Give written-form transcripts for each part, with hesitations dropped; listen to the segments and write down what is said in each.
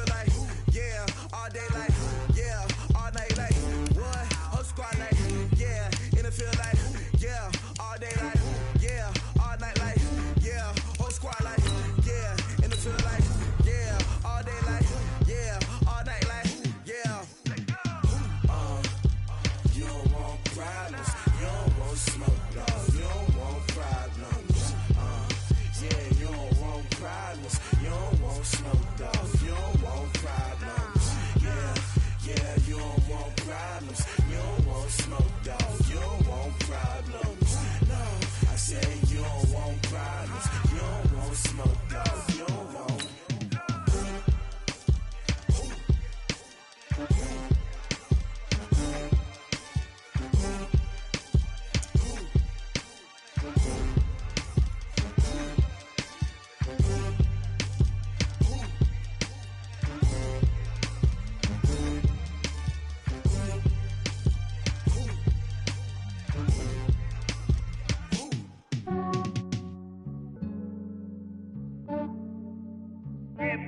feel like, yeah, all day like, yeah, all night like, what? Whole squad like, yeah, in the field like, yeah, all day like, yeah, all night like, yeah, whole squad like, yeah, in the field like, yeah, all day like, yeah, all night like, yeah. You don't want problems, you don't want smoke, dog, you don't want problems. Yeah, you don't want problems, you don't want smoke, dog, you don't want problems. Yeah, you don't want problems, you don't want smoke, dog, you don't want problems. No, I said you don't want problems, you don't want smoke, dog, you don't want.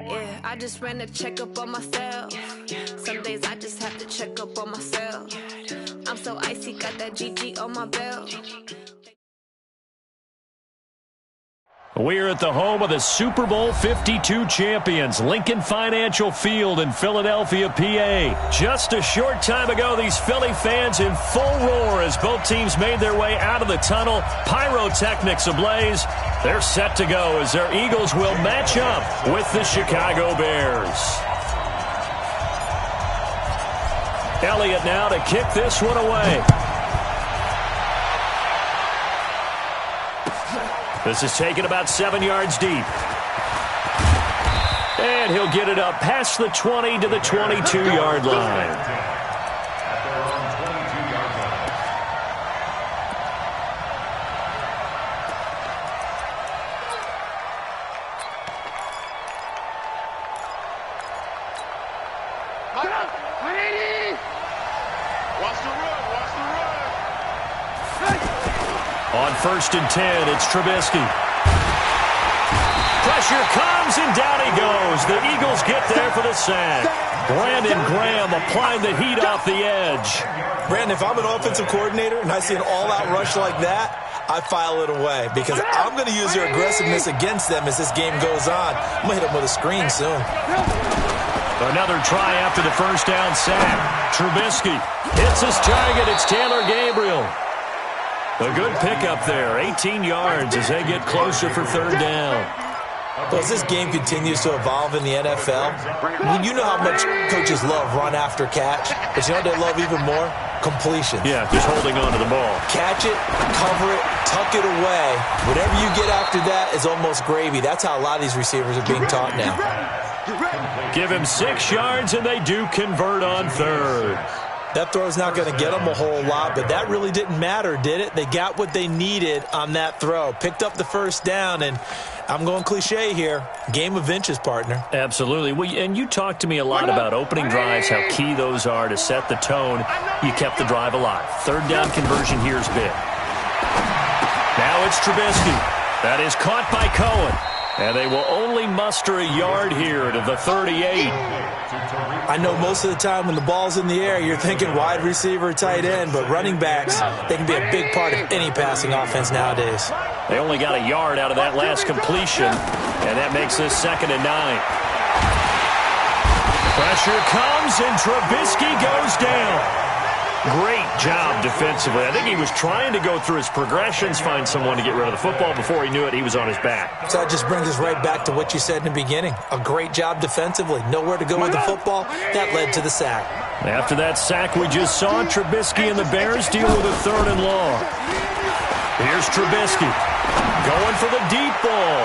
Yeah, I just ran a checkup on myself. Some days I just have to check up on myself. I'm so icy, got that GG on my belt. We're at the home of the Super Bowl 52 champions, Lincoln Financial Field in Philadelphia, PA. Just a short time ago, these Philly fans in full roar as both teams made their way out of the tunnel. Pyrotechnics ablaze. They're set to go as their Eagles will match up with the Chicago Bears. Elliott now to kick this one away. This is taken about 7 yards deep. And he'll get it up past the 20 to the 22-yard line. On 1st and 10, it's Trubisky. Pressure comes, and down he goes. The Eagles get there for the sack. Brandon Graham applying the heat off the edge. Brandon, if I'm an offensive coordinator and I see an all-out rush like that, I file it away because I'm going to use their aggressiveness against them as this game goes on. I'm going to hit them with a screen soon. Another try after the first down sack. Trubisky hits his target. It's Taylor Gabriel. A good pickup there, 18 yards as they get closer for 3rd down. Well, as this game continues to evolve in the NFL, you know how much coaches love run after catch, but you know what they love even more? Completions. Yeah, just holding on to the ball. Catch it, cover it, tuck it away. Whatever you get after that is almost gravy. That's how a lot of these receivers are being taught now. Give him 6 yards, and they do convert on 3rd. That throw's not going to get them a whole lot, but that really didn't matter, did it? They got what they needed on that throw. Picked up the first down, and I'm going cliche here. Game of inches, partner. Absolutely. Well, and you talked to me a lot about opening drives, how key those are to set the tone. You kept the drive alive. 3rd down conversion here is big. Now it's Trubisky. That is caught by Cohen. And they will only muster a yard here to the 38. I know most of the time when the ball's in the air, you're thinking wide receiver, tight end, but running backs, they can be a big part of any passing offense nowadays. They only got a yard out of that last completion, and that makes this 2nd and 9. Pressure comes, and Trubisky goes down. Great job defensively. I think he was trying to go through his progressions, find someone to get rid of the football. Before he knew it, he was on his back. So that just brings us right back to what you said in the beginning. A great job defensively. Nowhere to go with the football. That led to the sack. After that sack we just saw, Trubisky and the Bears deal with a 3rd and long. Here's Trubisky going for the deep ball.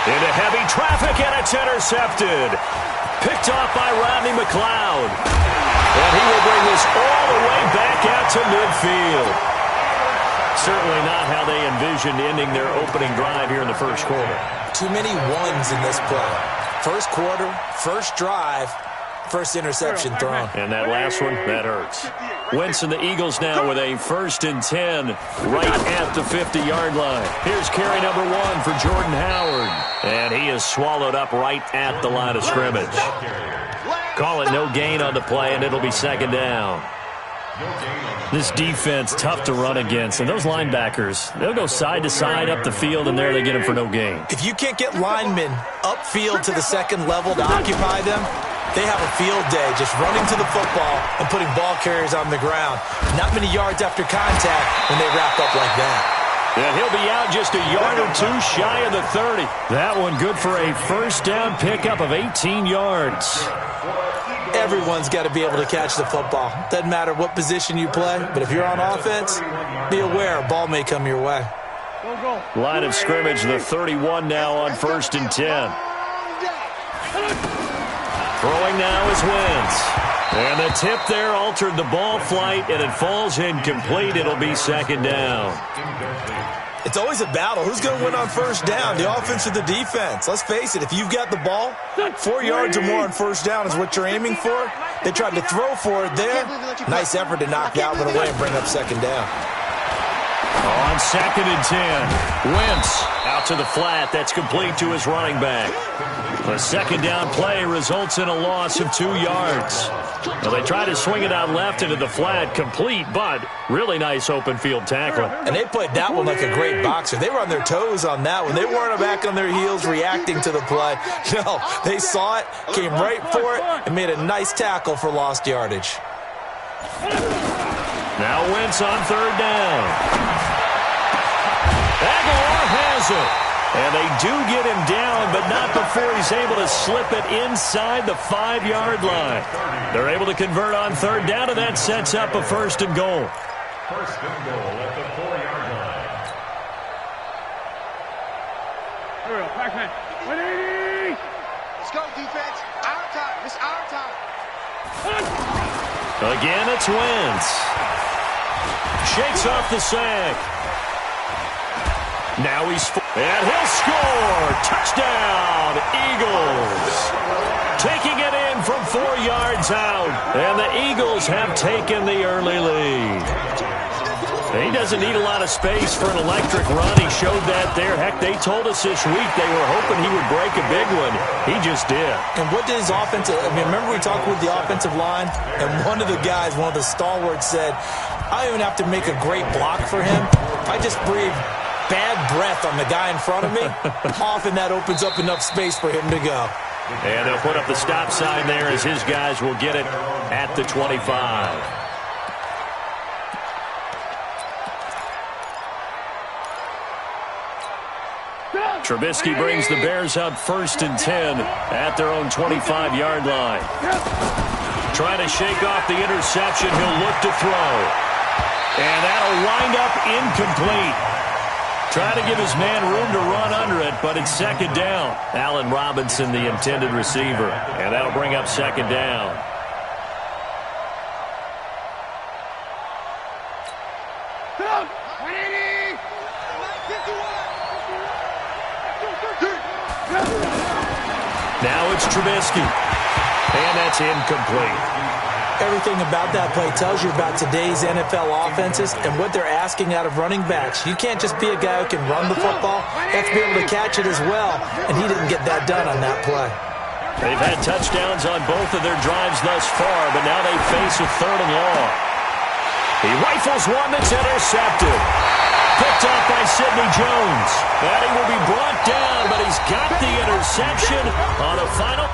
Into heavy traffic, and it's intercepted. Picked off by Rodney McLeod. And he will bring this all the way back out to midfield. Certainly not how they envisioned ending their opening drive here in the 1st quarter. Too many ones in this play. 1st quarter, 1st drive, First interception thrown. And that last one, that hurts. Wentz and the Eagles now with a 1st and 10 right at the 50-yard line. Here's carry number 1 for Jordan Howard. And he is swallowed up right at the line of scrimmage. Call it no gain on the play, and it'll be 2nd down. This defense, tough to run against. And those linebackers, they'll go side to side up the field, and there they get them for no gain. If you can't get linemen upfield to the second level to occupy them, they have a field day just running to the football and putting ball carriers on the ground. Not many yards after contact when they wrap up like that. And he'll be out just a yard or two shy of the 30. That one good for a 1st down pickup of 18 yards. Everyone's got to be able to catch the football. Doesn't matter what position you play, but if you're on offense, be aware a ball may come your way. Line of scrimmage, the 31 now on 1st and 10. Throwing now is Wentz. And the tip there altered the ball flight, and it falls incomplete. It'll be 2nd down. It's always a battle. Who's going to win on 1st down, the offense or the defense? Let's face it, if you've got the ball, 4 yards or more on 1st down is what you're aiming for. They tried to throw for it there. Nice effort to knock that one away and bring up 2nd down. On 2nd and 10, Wentz out to the flat. That's complete to his running back. The 2nd down play results in a loss of 2 yards. Well, they try to swing it out left into the flat, complete, but really nice open field tackling. And they played that one like a great boxer. They were on their toes on that one. They weren't back on their heels reacting to the play. No, they saw it, came right for it, and made a nice tackle for lost yardage. Now Wentz on 3rd down. Aguilar has it. And they do get him down, but not before he's able to slip it inside the 5-yard line. They're able to convert on 3rd down, and that sets up a 1st and goal. 1st and goal at the 4-yard line. Let's go, defense. Our time. It's our time. Again, it's Wentz. Shakes off the sack. Now he's... And he'll score! Touchdown, Eagles! Taking it in from 4 yards out. And the Eagles have taken the early lead. He doesn't need a lot of space for an electric run. He showed that there. Heck, they told us this week they were hoping he would break a big one. He just did. And what did his offensive... I mean, remember we talked with the offensive line? And one of the guys, one of the stalwarts said, I don't even have to make a great block for him. I just breathe bad breath on the guy in front of me. Often that opens up enough space for him to go. And they'll put up the stop sign there as his guys will get it at the 25. Trubisky brings the Bears up 1st and 10 at their own 25-yard line. Trying to shake off the interception. He'll look to throw. And that'll wind up incomplete. Trying to give his man room to run under it, but it's 2nd down. Allen Robinson, the intended receiver. And that'll bring up 2nd down. Now it's Trubisky. And that's incomplete. Everything about that play tells you about today's NFL offenses and what they're asking out of running backs. You can't just be a guy who can run the football. You have to be able to catch it as well, and he didn't get that done on that play. They've had touchdowns on both of their drives thus far, but now they face a 3rd and long. He rifles one that's intercepted. Picked up by Sidney Jones. And he will be brought down, but he's got the interception on a final...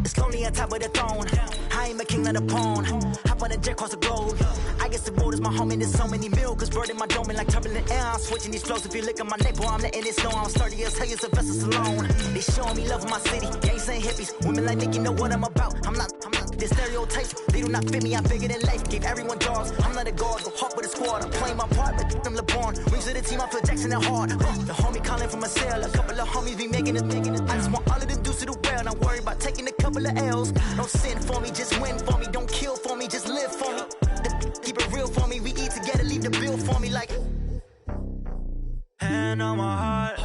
It's lonely on top of the throne. I am a king of the pawn. Hop on a jet across the globe. I guess the world is my home and there's so many milk. Cause bird in my dome and like turbulent air. I'm switching these flows. If you look at my neck, boy, I'm letting it snow. I'm sturdy as hell, it's a vessel alone. They showing me love in my city. Gangs and hippies. Women like Nick, you know what I'm about. I'm not the stereotypes. They do not fit me. I'm bigger than life. Gave everyone dogs. I'm not a guard. Go hard with a squad. I'm playing my part, but I'm LeBron. Wings of the team, I feel Jackson and hard. The homie calling from a cell. A couple of homies be making it. I just want all of the dudes to do well. Not worry about taking the cup. couple of L's. Don't sin for me, just win for me. Don't kill for me, just live for me. Keep it real for me. We eat together, leave the bill for me like. Hand on my heart,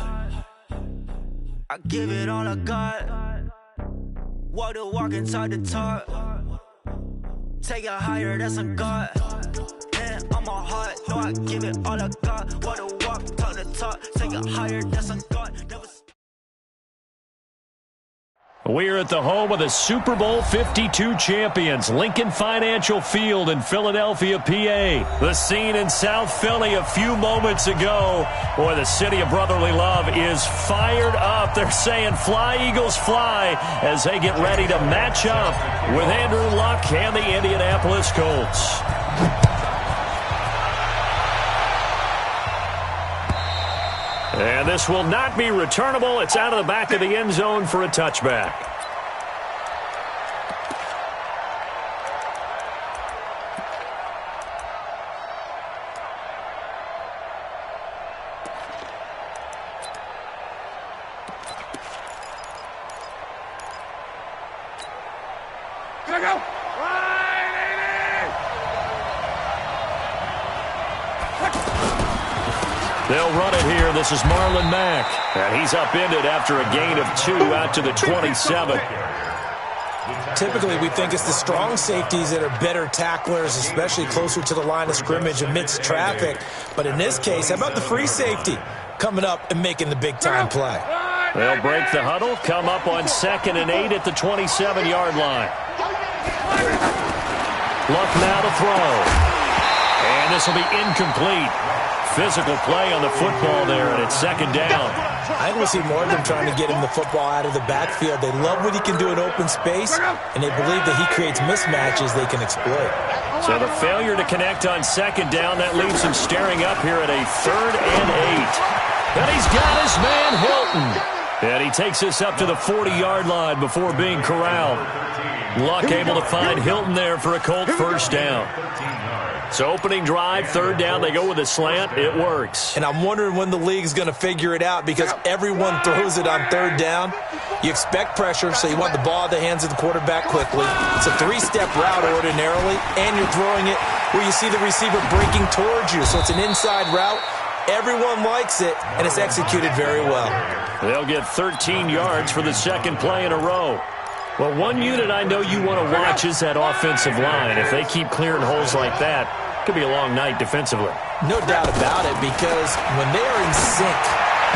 I give it all I got. Walk the walk and talk the talk. Take it higher, that's a God. Hand on my heart, no, I give it all I got. Walk the walk, talk the talk. Take it higher, that's a God. We're at the home of the Super Bowl 52 champions, Lincoln Financial Field in Philadelphia, PA. The scene in South Philly a few moments ago. Boy, the city of brotherly love is fired up. They're saying, fly, Eagles, fly, as they get ready to match up with Andrew Luck and the Indianapolis Colts. And this will not be returnable. It's out of the back of the end zone for a touchback. Here we go. They'll run it here. This is Marlon Mack. And he's upended after a gain of 2 out to the 27. Typically, we think it's the strong safeties that are better tacklers, especially closer to the line of scrimmage amidst traffic. But in this case, how about the free safety coming up and making the big-time play? They'll break the huddle, come up on 2nd and 8 at the 27-yard line. Luck now to throw. And this will be incomplete. Physical play on the football there, and it's 2nd down. I think we'll see more of them trying to get him the football out of the backfield. They love what he can do in open space, and they believe that he creates mismatches they can exploit. So the failure to connect on 2nd down, that leaves him staring up here at a 3rd and 8. And he's got his man Hilton. And he takes this up to the 40-yard line before being corralled. Luck able to find Hilton there for a Colt first down. So opening drive, 3rd down, they go with a slant. It works. And I'm wondering when the league's going to figure it out because everyone throws it on 3rd down. You expect pressure, so you want the ball in the hands of the quarterback quickly. It's a 3-step route ordinarily, and you're throwing it where you see the receiver breaking towards you. So it's an inside route. Everyone likes it, and it's executed very well. They'll get 13 yards for the 2nd play in a row. Well, one unit I know you want to watch is that offensive line. If they keep clearing holes like that, it could be a long night defensively. No doubt about it, because when they are in sync,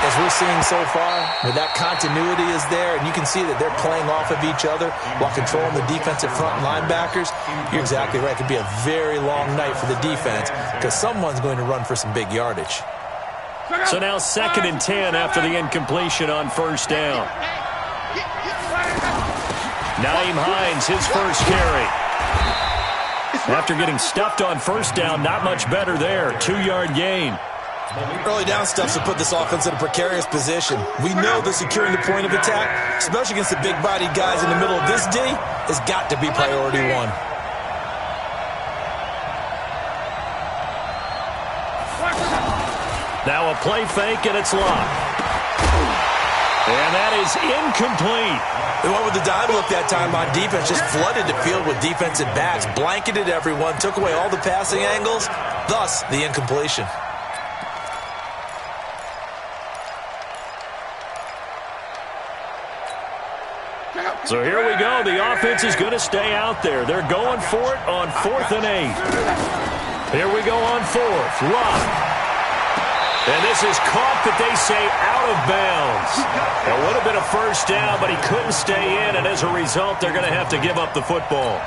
as we're seeing so far, where that continuity is there, and you can see that they're playing off of each other while controlling the defensive front linebackers, you're exactly right. It could be a very long night for the defense because someone's going to run for some big yardage. So now 2nd and 10 after the incompletion on 1st down. Naeem Hines, his first carry. After getting stuffed on 1st down, not much better there. 2-yard gain. Early down stuff to put this offense in a precarious position. We know that securing the point of attack, especially against the big-bodied guys in the middle of this D, has got to be priority 1. Now a play fake, and it's Luck. And that is incomplete. They went with the dime look that time on defense, just flooded the field with defensive backs, blanketed everyone, took away all the passing angles, thus the incompletion. So here we go. The offense is going to stay out there. They're going for it on 4th and 8. Here we go on 4th. Luck. And this is caught, that they say, out of bounds. It would have been a 1st down, but he couldn't stay in, and as a result, they're going to have to give up the football.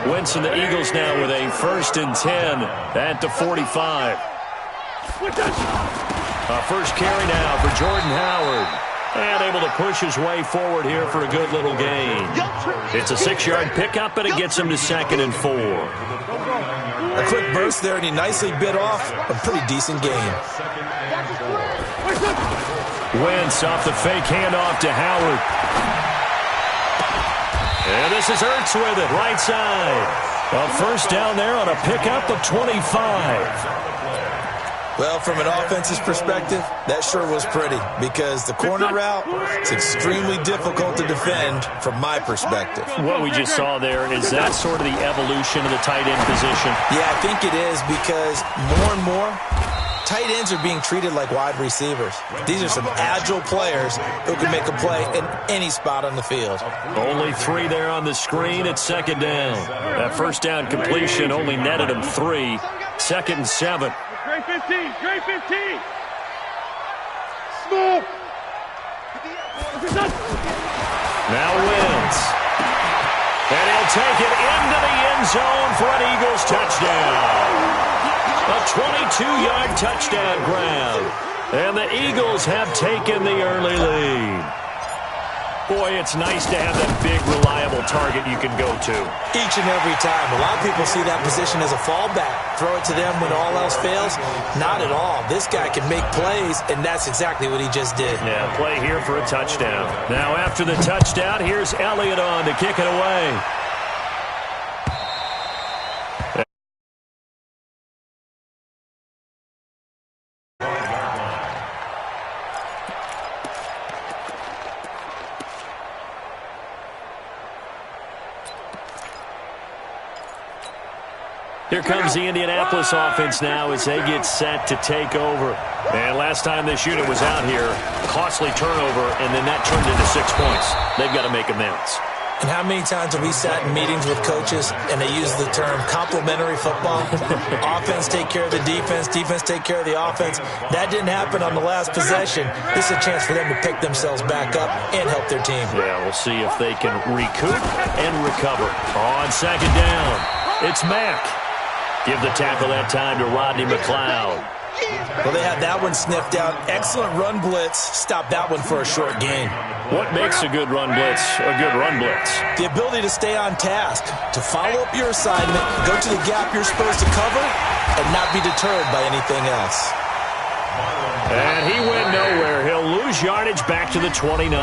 Wentz and the Eagles now with a 1st and 10 at the 45. First carry now for Jordan Howard. And able to push his way forward here for a good little gain. It's a 6-yard pickup, and it gets him to 2nd and 4. A quick burst there, and he nicely bit off a pretty decent gain. Wentz off the fake handoff to Howard. And this is Ertz with it, right side. A 1st down there on a pickup of 25. Well, from an offense's perspective, that sure was pretty because the corner route is extremely difficult to defend from my perspective. What we just saw there, is that sort of the evolution of the tight end position? Yeah, I think it is because more and more, tight ends are being treated like wide receivers. These are some agile players who can make a play in any spot on the field. Only 3 there on the screen at second down. That first down completion only netted him 3. 2nd and 7. Great 15, great 15. Smooth. Now wins. And he'll take it into the end zone for an Eagles touchdown. A 22-yard touchdown grab. And the Eagles have taken the early lead. Boy, it's nice to have that big, reliable target you can go to. Each and every time. A lot of people see that position as a fallback. Throw it to them when all else fails. Not at all. This guy can make plays, and that's exactly what he just did. Yeah, play here for a touchdown. Now, after the touchdown, here's Elliott on to kick it away. Here comes the Indianapolis offense now as they get set to take over. And last time this unit was out here, costly turnover, and then that turned into 6 points. They've got to make amends. And how many times have we sat in meetings with coaches and they use the term complementary football? Offense take care of the defense, defense take care of the offense. That didn't happen on the last possession. This is a chance for them to pick themselves back up and help their team. Yeah, we'll see if they can recoup and recover. On second down, it's Mack. Give the tackle that time to Rodney McLeod. Well, they had that one sniffed out. Excellent run blitz. Stop that one for a short gain. What makes a good run blitz a good run blitz? The ability to stay on task, to follow up your assignment, go to the gap you're supposed to cover, and not be deterred by anything else. And he went nowhere. He'll lose yardage back to the 29.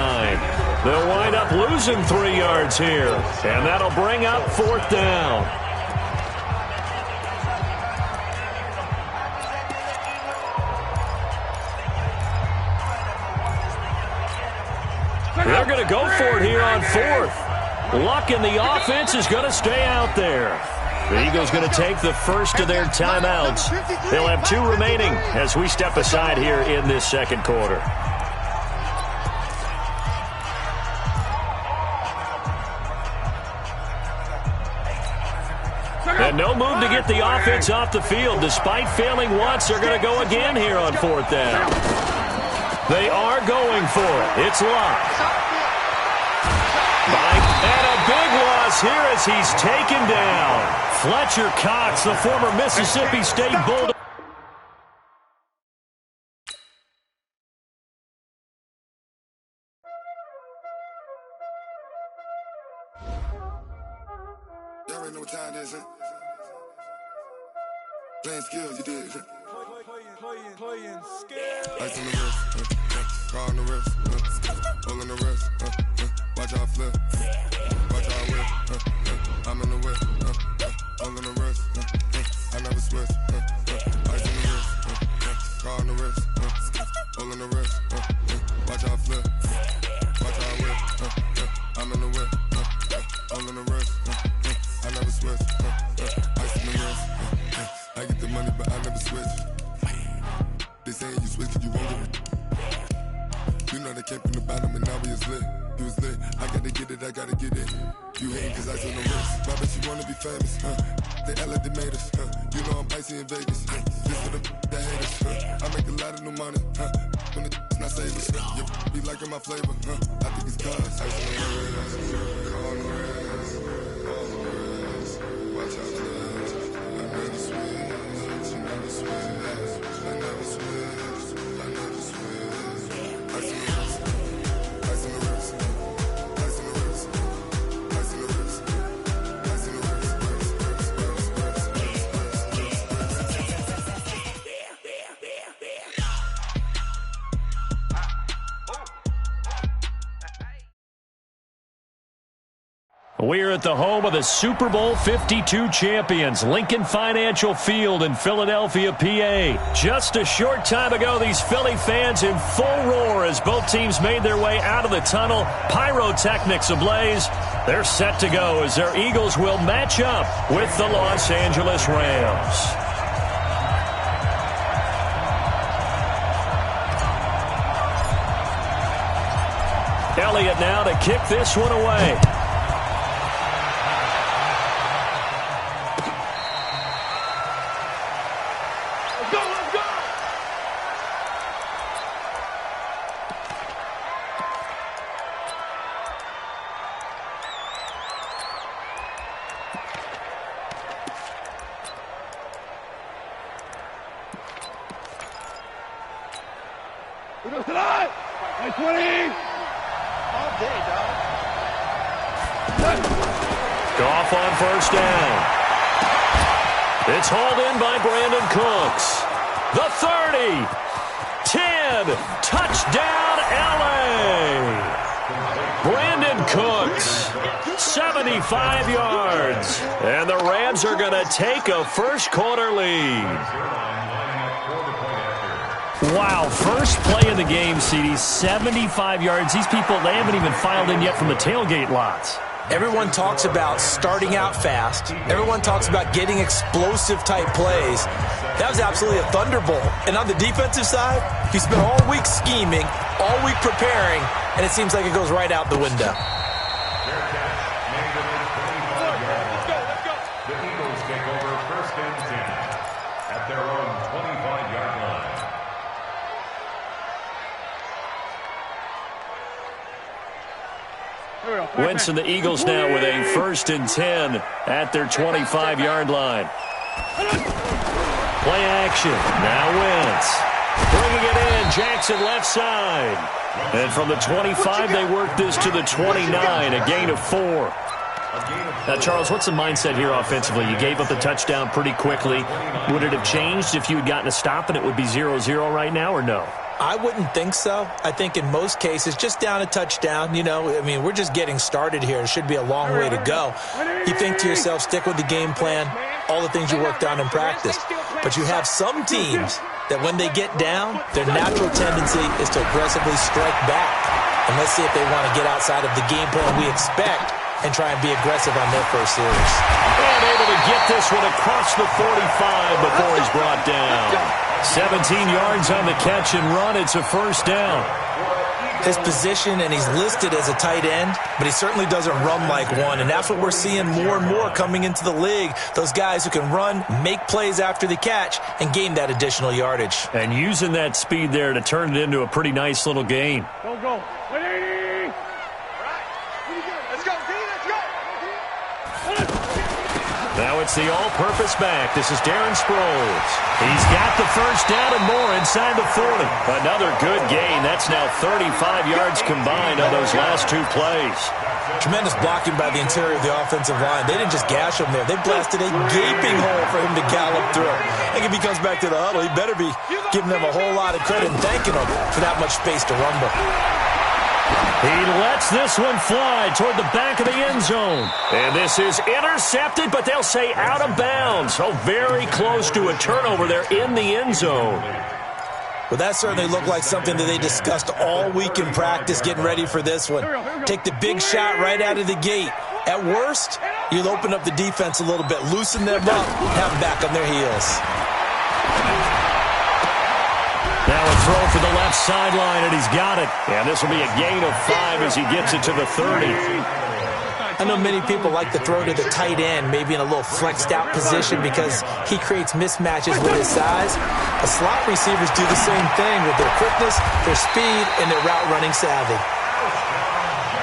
They'll wind up losing 3 yards here, and that'll bring up 4th down. They're going to go for it here on 4th. Luck in the offense is going to stay out there. The Eagles going to take the first of their timeouts. They'll have 2 remaining as we step aside here in this second quarter. And no move to get the offense off the field. Despite failing once, they're going to go again here on 4th down. They are going for it. It's locked. And a big loss here as he's taken down. Fletcher Cox, the former Mississippi State Bulldog. Y'all already know what time it is, huh? Playing skills, you did. Playing skills. Ice on the wrist, car on the wrist, roll on the wrist, watch how I flip, watch how I whip, I'm in the whip, roll on the wrist, I never switch, ice on the wrist, car on the wrist, roll on the wrist, watch how I flip, watch how I whip, I'm in the whip, roll on the wrist, I never switch, ice on the wrist, I get the money but I never switch. They saying you switch cause you won't get it. You know they came from the bottom and now we is lit. You was lit, I gotta get it, I gotta get it. You hating cause I on the wrist. Why bet you wanna be famous, They act like they made us, You know I'm icy in Vegas, This for the that hate us, I make a lot of new money, When it's not savers, You be liking my flavor, I think it's cause ice on the wrist, on the wrist, on the wrist. Watch out for this, I never switch, you never switch. I never switch, I never switch. Ice on the wrist, ice on the wrist, ice on the wrist, ice on the wrist, ice on the We're at the home of the Super Bowl 52 champions, Lincoln Financial Field in Philadelphia, PA. Just a short time ago, these Philly fans in full roar as both teams made their way out of the tunnel. Pyrotechnics ablaze. They're set to go as their Eagles will match up with the Los Angeles Rams. Elliott now to kick this one away. Goff on first down. It's hauled in by Brandon Cooks. The 30. 10. Touchdown, L.A. Brandon Cooks. 75 yards. And the Rams are going to take a first-quarter lead. Wow, first play of the game, CD, 75 yards. These people, they haven't even filed in yet from the tailgate lots. Everyone talks about starting out fast. Everyone talks about getting explosive-type plays. That was absolutely a thunderbolt. And on the defensive side, you spent all week scheming, all week preparing, and it seems like it goes right out the window. The Eagles take over first and 10 at their own 25-yard line. Wentz and the Eagles now with a first and 10 at their 25-yard line. Play action. Now Wentz. Bringing it in. Jackson left side. And from the 25, they work this to the 29, a gain of 4. Now, Charles, what's the mindset here offensively? You gave up the touchdown pretty quickly. Would it have changed if you had gotten a stop and it would be 0-0 right now, or no? I wouldn't think so. I think in most cases, just down a touchdown, we're just getting started here. It should be a long way to go. You think to yourself, stick with the game plan, all the things you worked on in practice. But you have some teams that when they get down, their natural tendency is to aggressively strike back. And let's see if they want to get outside of the game plan we expect and try and be aggressive on their first series. And able to get this one across the 45 before he's brought down. 17 yards on the catch and run. It's a first down. His position, and he's listed as a tight end, but he certainly doesn't run like one, and that's what we're seeing more and more coming into the league. Those guys who can run, make plays after the catch, and gain that additional yardage. And using that speed there to turn it into a pretty nice little gain. Go. 180. Let's go, D. Let's go. Now it's the all-purpose back. This is Darren Sproles. He's got the first down and more inside the 40. Another good gain. That's now 35 yards combined on those last two plays. Tremendous blocking by the interior of the offensive line. They didn't just gash him there. They blasted a gaping hole for him to gallop through. I think if he comes back to the huddle, he better be giving them a whole lot of credit and thanking them for that much space to rumble. He lets this one fly toward the back of the end zone. And this is intercepted, but they'll say out of bounds. So very close to a turnover there in the end zone. Well, that certainly looked like something that they discussed all week in practice getting ready for this one. Take the big shot right out of the gate. At worst, you'll open up the defense a little bit, loosen them up, have them back on their heels. Now a throw for the left sideline, and he's got it. And this will be a gain of 5 as he gets it to the 30. I know many people like to throw to the tight end, maybe in a little flexed out position because he creates mismatches with his size. The slot receivers do the same thing with their quickness, their speed, and their route running savvy.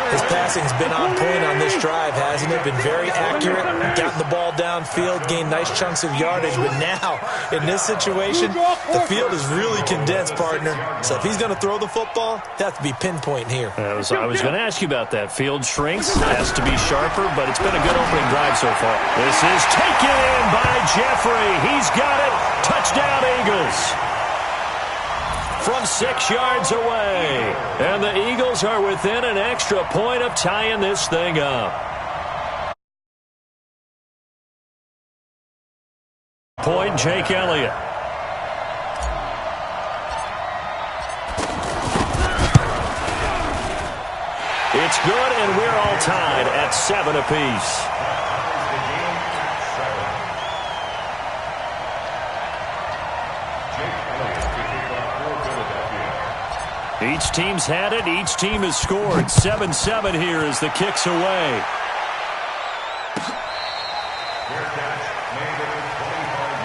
His passing's been on point on this drive, hasn't it? Been very accurate, gotten the ball downfield, gained nice chunks of yardage. But now, in this situation, the field is really condensed, partner. So if he's going to throw the football, it has to be pinpoint here. I was going to ask you about that. Field shrinks, has to be sharper, but it's been a good opening drive so far. This is taken in by Jeffrey. He's got it. Touchdown, Eagles. From 6 yards away. And the Eagles are within an extra point of tying this thing up. point, Jake Elliott. It's good, and we're all tied at 7 apiece. Each team's had it. Each team has scored. 7-7 here as the kick's away.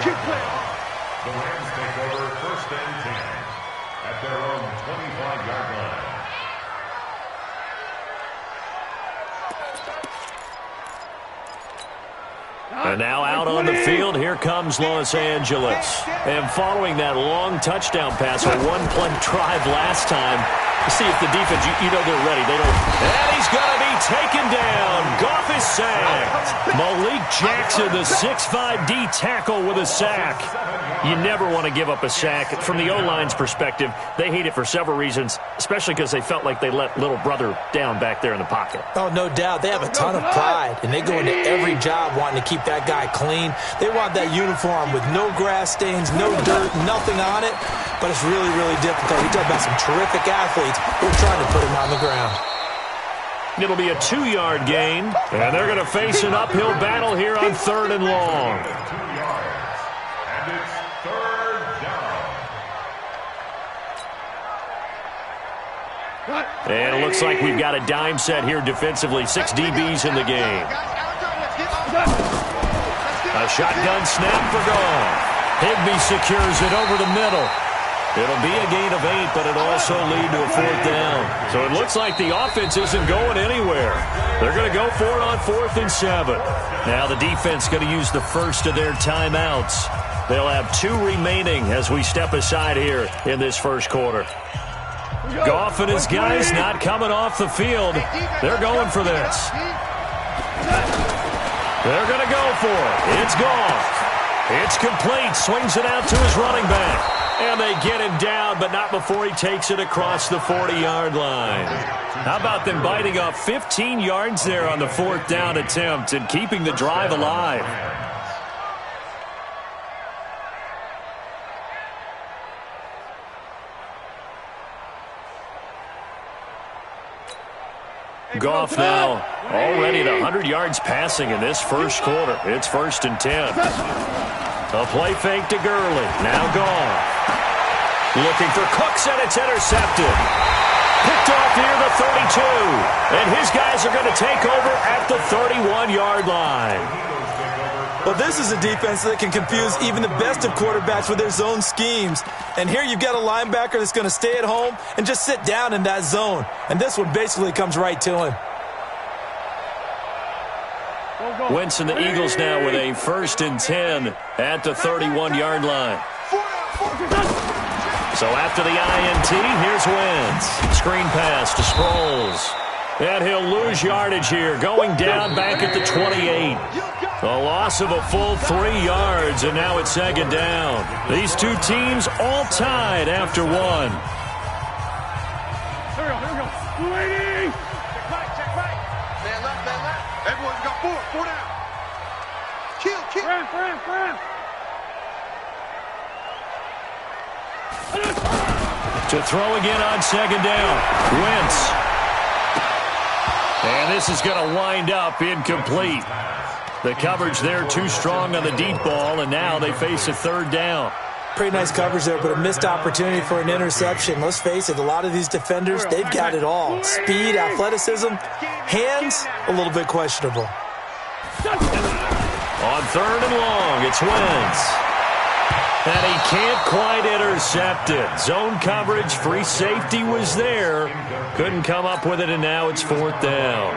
The Rams take over 1st and 10 at their own 25-yard line. And now out on the field, here comes Los Angeles. And following that long touchdown pass, a one-play drive last time, to see if the defense, you know they're ready. They don't. And he's going to be taken down. Goff is sacked. Malik Jackson, the 6'5" D tackle with a sack. You never want to give up a sack. From the O-line's perspective, they hate it for several reasons, especially because they felt like they let little brother down back there in the pocket. Oh, no doubt. They have a ton of pride, and they go into every job wanting to keep that guy clean. They want that uniform with no grass stains, no dirt, nothing on it. But it's really, really difficult. We talk about some terrific athletes. We're trying to put him on the ground. It'll be a 2-yard gain, and they're going to face an uphill battle here on 3rd and long. 2 yards, and it's 3rd down. And it looks like we've got a dime set here defensively. 6 DBs in the game. A shotgun snap for Goff. Higbee secures it over the middle. It'll be a gain of 8, but it'll also lead to a 4th down. So it looks like the offense isn't going anywhere. They're going to go for it on 4th and 7. Now the defense going to use the first of their timeouts. They'll have 2 remaining as we step aside here in this first quarter. Goff and his guys not coming off the field. They're going for this. They're going to go for it. It's Goff. It's complete. Swings it out to his running back. And they get him down, but not before he takes it across the 40-yard line. How about them biting off 15 yards there on the 4th down attempt and keeping the drive alive? Goff now already at 100 yards passing in this first quarter. It's 1st and 10. A play fake to Gurley. Now Goff. Looking for Cooks, and it's intercepted. Picked off near the 32. And his guys are going to take over at the 31-yard line. Well, this is a defense that can confuse even the best of quarterbacks with their zone schemes. And here you've got a linebacker that's going to stay at home and just sit down in that zone. And this one basically comes right to him. Wentz and the Eagles now with a 1st and 10 at the 31-yard line. So after the INT, here's Wentz. Screen pass to Sproles. And he'll lose yardage here, going down back at the 28. A loss of a full 3 yards, and now it's 2nd down. These two teams all tied after 1. Here we go. 280. Check right. Man left. Everyone's got 4 down. Kill. Ram. To throw again on 2nd down. Wentz. And this is going to wind up incomplete. The coverage there too strong on the deep ball, and now they face a 3rd down. Pretty nice coverage there, but a missed opportunity for an interception. Let's face it, a lot of these defenders, they've got it all. Speed, athleticism, hands, a little bit questionable. On 3rd and long, it's Wentz. And he can't quite intercept it. Zone coverage, free safety was there. Couldn't come up with it, and now it's 4th down.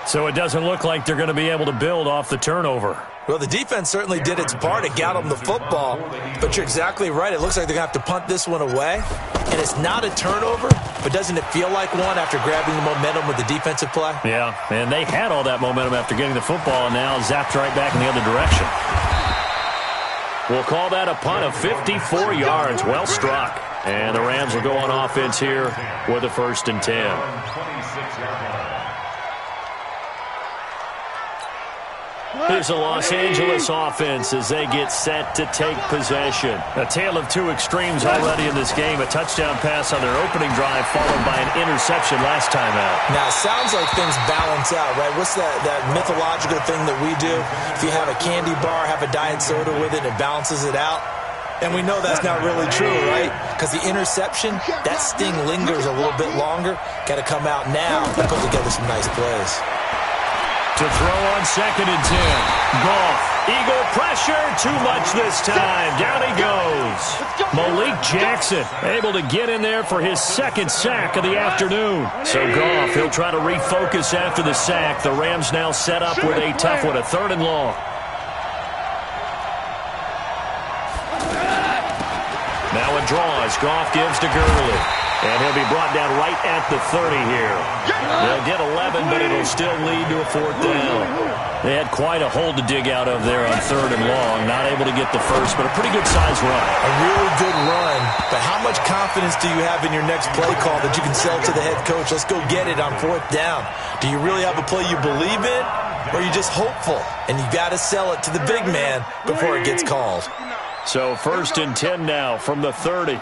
So it doesn't look like they're going to be able to build off the turnover. Well, the defense certainly did its part to get them the football. But you're exactly right. It looks like they're going to have to punt this one away. And it's not a turnover, but doesn't it feel like one after grabbing the momentum with the defensive play? Yeah, and they had all that momentum after getting the football, and now zapped right back in the other direction. We'll call that a punt of 54 yards. Well struck. And the Rams will go on offense here with a 1st and 10. Here's the Los Angeles offense as they get set to take possession. A tale of two extremes already in this game. A touchdown pass on their opening drive followed by an interception last time out. Now, it sounds like things balance out, right? What's that mythological thing that we do? If you have a candy bar, have a diet soda with it, it balances it out. And we know that's not really true, right? Because the interception, that sting lingers a little bit longer. Got to come out now and put together some nice plays. To throw on 2nd and 10. Goff. Eagle pressure. Too much this time. Down he goes. Malik Jackson able to get in there for his 2nd sack of the afternoon. So Goff, he'll try to refocus after the sack. The Rams now set up with a tough one, a 3rd and long. Now a draw as Goff gives to Gurley. And he'll be brought down right at the 30 here. They'll get 11, but it'll still lead to a 4th down. They had quite a hole to dig out of there on 3rd and long. Not able to get the first, but a pretty good-sized run. A really good run, but how much confidence do you have in your next play call that you can sell to the head coach? Let's go get it on 4th down. Do you really have a play you believe in, or are you just hopeful? And you got to sell it to the big man before it gets called. So 1st and 10 now from the 30.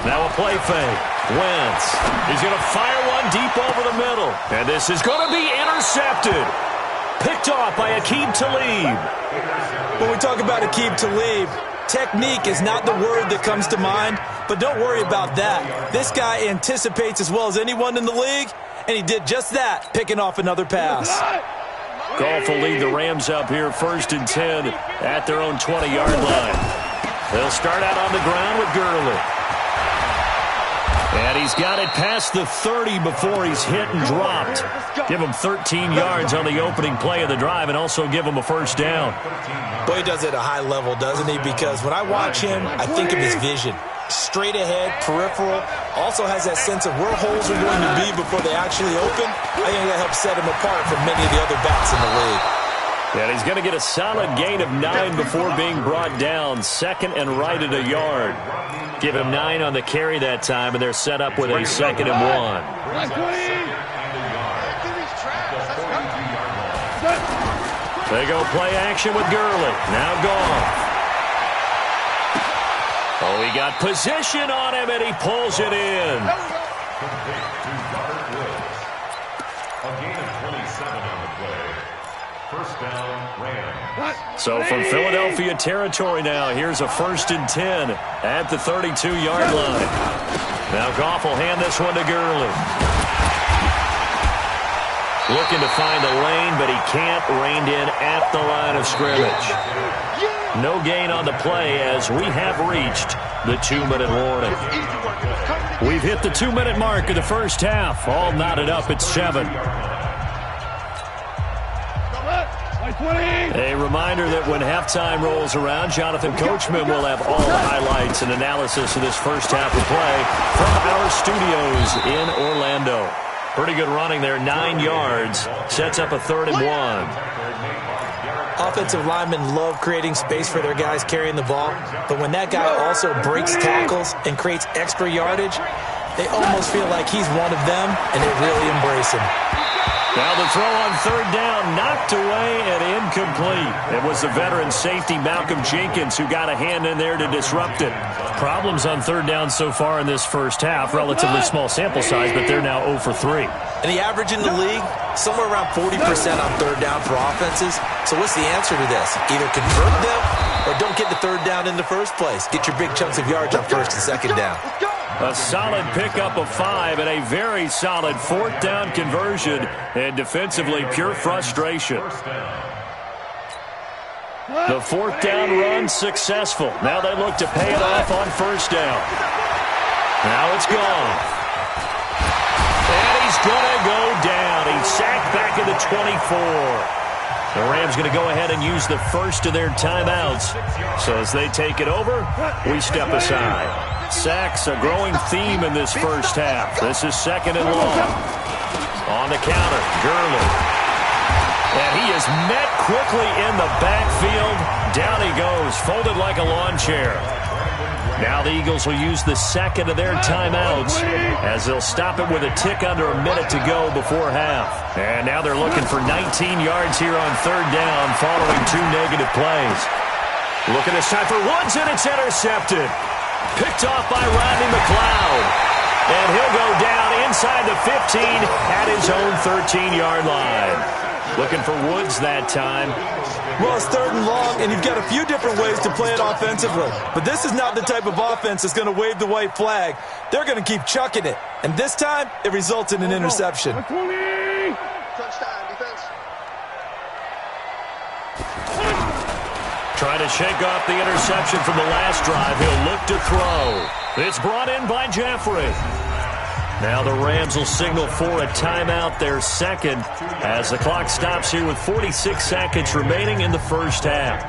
Now a play fake. Wentz. He's going to fire one deep over the middle. And this is going to be intercepted. Picked off by Aqib Talib. When we talk about Aqib Talib, technique is not the word that comes to mind, but don't worry about that. This guy anticipates as well as anyone in the league, and he did just that, picking off another pass. Goff will lead the Rams up here 1st and 10 at their own 20-yard line. They'll start out on the ground with Gurley. And he's got it past the 30 before he's hit and dropped. Give him 13 yards on the opening play of the drive and also give him a 1st down. Boy, he does it at a high level, doesn't he? Because when I watch him, I think of his vision. Straight ahead, peripheral, also has that sense of where holes are going to be before they actually open. I think that helps set him apart from many of the other backs in the league. And he's going to get a solid gain of 9 before being brought down. 2nd and right at a yard. Give him 9 on the carry that time, and they're set up with a 2nd and 1. They go play action with Gurley. Now Goff. Oh, he got position on him, and he pulls it in. So from Philadelphia territory now, here's a 1st and 10 at the 32-yard line. Now Goff will hand this one to Gurley. Looking to find a lane, but he can't. Reined in at the line of scrimmage. No gain on the play as we have reached the 2-minute warning. We've hit the 2-minute mark of the first half. All knotted up at 7. A reminder that when halftime rolls around, Jonathan Coachman will have all the highlights and analysis of this first half of play from our studios in Orlando. Pretty good running there, 9 yards. Sets up a 3rd and 1. Offensive linemen love creating space for their guys carrying the ball, but when that guy also breaks tackles and creates extra yardage, they almost feel like he's one of them, and they really embrace him. Now the throw on 3rd down, knocked away and incomplete. It was the veteran safety Malcolm Jenkins who got a hand in there to disrupt it. Problems on 3rd down so far in this first half. Relatively small sample size, but they're now 0 for 3. And the average in the league, somewhere around 40% on 3rd down for offenses. So what's the answer to this? Either convert them or don't get the 3rd down in the first place. Get your big chunks of yards on 1st and 2nd down. A solid pickup of 5 and a very solid 4th down conversion, and defensively pure frustration. The 4th down run successful. Now they look to pay it off on 1st down. Now it's gone. And he's going to go down. He's sacked back at the 24. The Rams going to go ahead and use the first of their timeouts. So as they take it over, we step aside. Sacks, a growing theme in this first half. This is 2nd and long. On the counter, Gurley. And he is met quickly in the backfield. Down he goes, folded like a lawn chair. Now the Eagles will use the second of their timeouts as they'll stop it with a tick under a minute to go before half. And now they're looking for 19 yards here on third down following 2 negative plays. Looking this time for Woods, and it's intercepted. Picked off by Rodney McLeod. And he'll go down inside the 15 at his own 13-yard line. Looking for Woods that time. Well, it's third and long, and you've got a few different ways to play it offensively. But this is not the type of offense that's going to wave the white flag. They're going to keep chucking it. And this time, it results in an interception. Touchdown, defense. Trying to shake off the interception from the last drive. He'll look to throw. It's brought in by Jeffrey. Now the Rams will signal for a timeout, their second, as the clock stops here with 46 seconds remaining in the first half.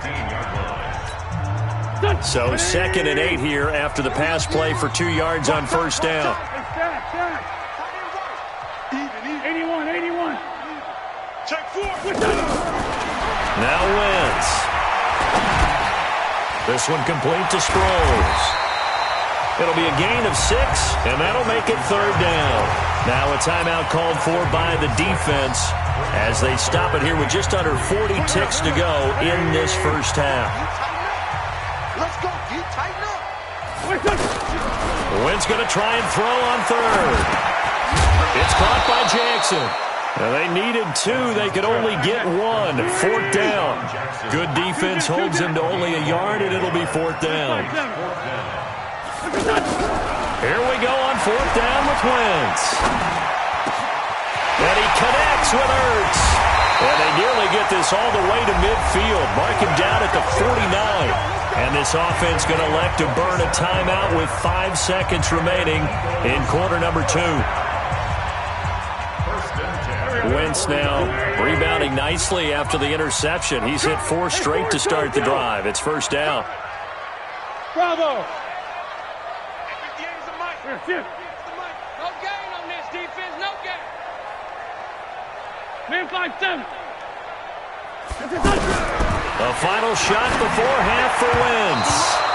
So 2nd and 8 here after the pass play for 2 yards on first down. 81. Check 4. Now Wentz. This one complete to Sproles. It'll be a gain of 6, and that'll make it third down. Now a timeout called for by the defense as they stop it here with just under 40 ticks to go in this first half. Let's go, D. Tighten up. Wentz going to try and throw on third. It's caught by Jackson. Now they needed 2. They could only get 1. 4th down. Good defense holds him to only a yard, and it'll be 4th down. Here we go on 4th down with Wentz. And he connects with Ertz. And they nearly get this all the way to midfield. Mark him down at the 49. And this offense going to elect to burn a timeout with 5 seconds remaining in quarter number 2. Wentz now rebounding nicely after the interception. He's hit 4 straight to start the drive. It's first down. Bravo. No gain on this defense, no gain. Man 5-7. A final shot before half for Wentz.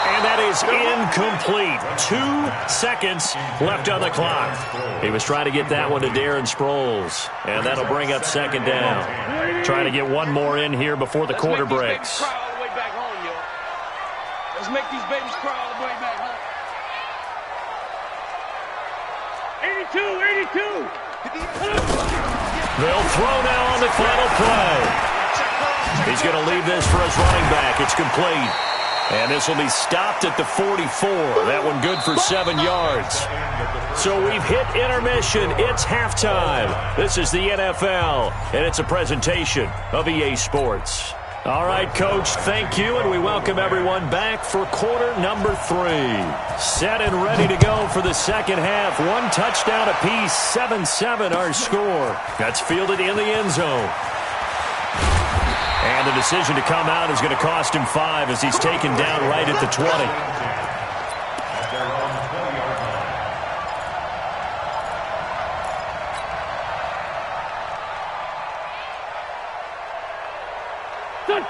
And that is incomplete. 2 seconds left on the clock. He was trying to get that one to Darren Sproles. And that'll bring up second down. Trying to get one more in here before the quarter breaks. Let's make these babies cry all the way back home. 82. They'll throw now on the final play. He's going to leave this for his running back. It's complete. And this will be stopped at the 44. That one good for 7 yards. So we've hit intermission. It's halftime. This is the NFL, and it's a presentation of EA Sports. All right, Coach, thank you, and we welcome everyone back for quarter number 3. Set and ready to go for the second half. 1 touchdown apiece, 7-7 our score. That's fielded in the end zone. And the decision to come out is going to cost him 5 as he's taken down right at the 20.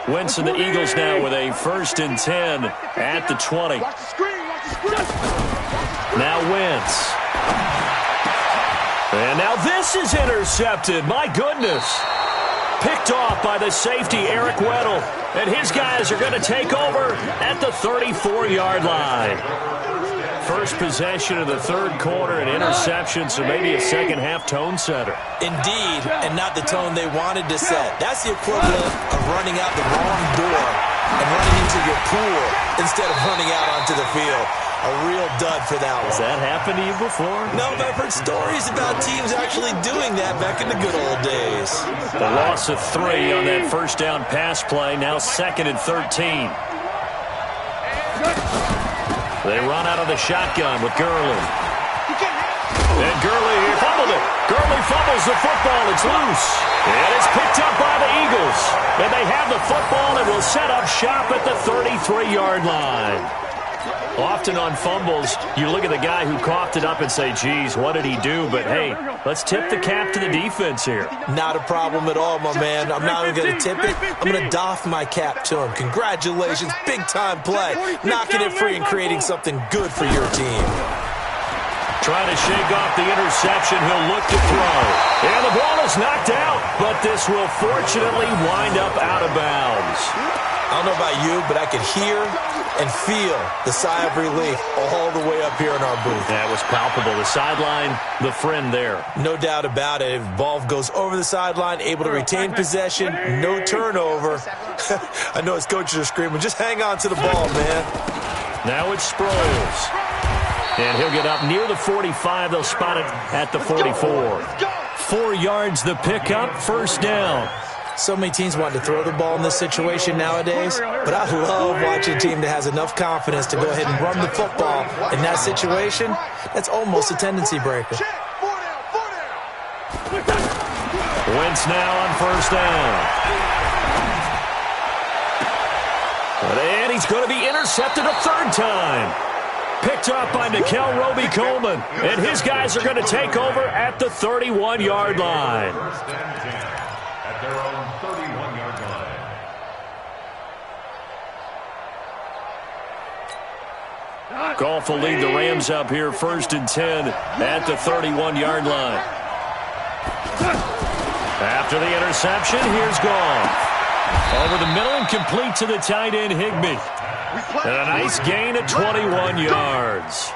Wentz and the Eagles now with a 1st and 10 at the 20. Now Wentz. And now this is intercepted. My goodness. Picked off by the safety, Eric Weddle. And his guys are going to take over at the 34-yard line. First possession of the third quarter, an interception, so maybe a second-half tone setter. Indeed, and not the tone they wanted to set. That's the equivalent of running out the wrong door and running into your pool instead of running out onto the field. A real dud for that one. Has that happened to you before? No, but I've heard stories about teams actually doing that back in the good old days. The loss of 3 on that first down pass play, now 2nd and 13. They run out of the shotgun with Gurley. And Gurley fumbled it. Gurley fumbles the football. It's loose. And it's picked up by the Eagles. And they have the football and will set up shop at the 33-yard line. Often on fumbles, you look at the guy who coughed it up and say, geez, what did he do? But, hey, let's tip the cap to the defense here. Not a problem at all, my man. I'm not even going to tip it. I'm going to doff my cap to him. Congratulations, big-time play. Knocking it free and creating something good for your team. Trying to shake off the interception. He'll look to throw. And the ball is knocked out, but this will fortunately wind up out of bounds. I don't know about you, but I could hear and feel the sigh of relief all the way up here in our booth. That was palpable. The sideline, the friend there. No doubt about it. If the ball goes over the sideline, able to retain possession, no turnover. I know his coaches are screaming, just hang on to the ball, man. Now it's Sproles. And he'll get up near the 45. They'll spot it at the 44. 4 yards the pickup, first down. So many teams want to throw the ball in this situation nowadays, but I love watching a team that has enough confidence to go ahead and run the football in that situation. That's almost a tendency breaker. Wentz now on first down. And he's going to be intercepted a third time. Picked up by Nickel Roby-Coleman. And his guys are going to take over at the 31-yard line. At their own 31-yard line. Goff will lead the Rams up here, 1st and 10 at the 31-yard line. After the interception, here's Goff. Over the middle and complete to the tight end, Higbee. And a nice gain at 21 yards.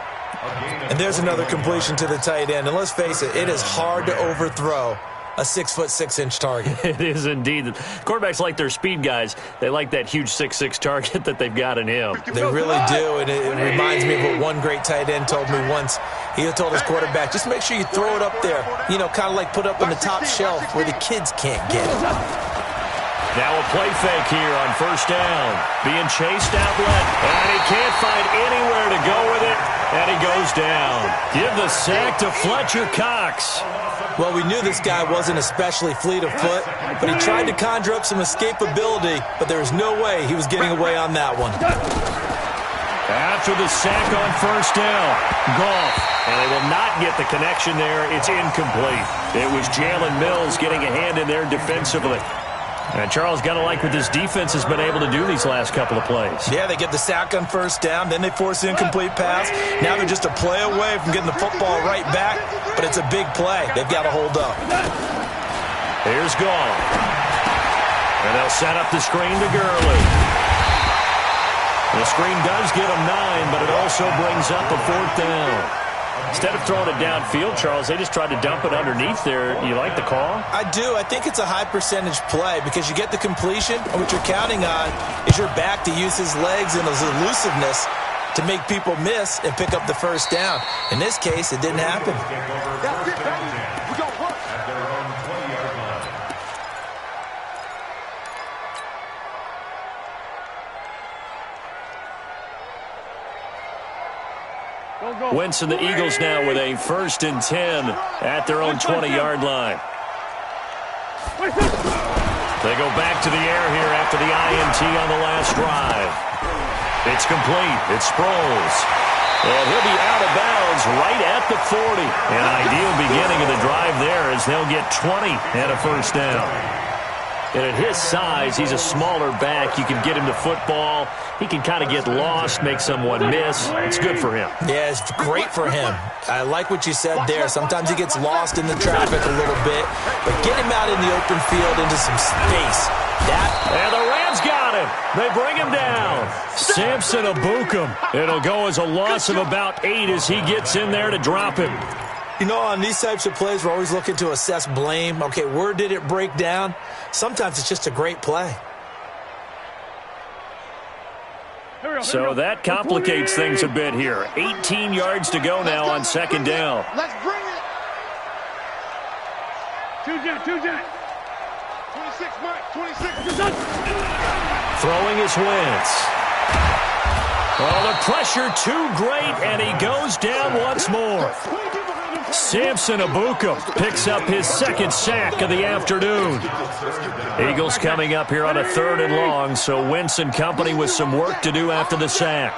And there's another completion to the tight end. And let's face it, it is hard to overthrow a 6'6" target. It is indeed. Quarterbacks like their speed guys. They like that huge 6'6" target that they've got in him. They really do, and it reminds me of what one great tight end told me once. He told his quarterback, just make sure you throw it up there. You know, kind of like put up on the top shelf where the kids can't get it. Now a play fake here on first down. Being chased outlet, and he can't find anywhere to go with it, and he goes down. Give the sack to Fletcher Cox. Well, we knew this guy wasn't especially fleet of foot, but he tried to conjure up some escapability, but there was no way he was getting away on that one. After the sack on first down, Goff, and they will not get the connection there. It's incomplete. It was Jalen Mills getting a hand in there defensively. And Charles, got to like what this defense has been able to do these last couple of plays. Yeah, they get the sack on first down, then they force an incomplete pass. Now they're just a play away from getting the football right back, but it's a big play. They've got to hold up. Here's Goff. And they'll set up the screen to Gurley. The screen does get him 9, but it also brings up a 4th down. Instead of throwing it downfield, Charles, they just tried to dump it underneath there. You like the call? I do. I think it's a high percentage play because you get the completion, and what you're counting on is your back to use his legs and his elusiveness to make people miss and pick up the first down. In this case, it didn't happen. Wentz and the Eagles now with a 1st and 10 at their own 20-yard line. They go back to the air here after the INT on the last drive. It's complete. It's Sproles. And he'll be out of bounds right at the 40. An ideal beginning of the drive there as they'll get 20 and a first down. And at his size, he's a smaller back. You can get him to football. He can kind of get lost, make someone miss. It's good for him. Yeah, it's great for him. I like what you said there. Sometimes he gets lost in the traffic a little bit, but get him out in the open field into some space. And the Rams got him. They bring him down. Samson Ebukam. It'll go as a loss of about 8 as he gets in there to drop him. You know, on these types of plays, we're always looking to assess blame. Okay, where did it break down? Sometimes it's just a great play. So that complicates things a bit here. 18 yards to go now on 2nd down. Let's bring it. 26, Mike, 26. Throwing is Wentz. Oh, the pressure too great, and he goes down once more. Samson Ebukam picks up his 2nd sack of the afternoon. Eagles coming up here on a 3rd and long, so Wentz and company with some work to do after the sack.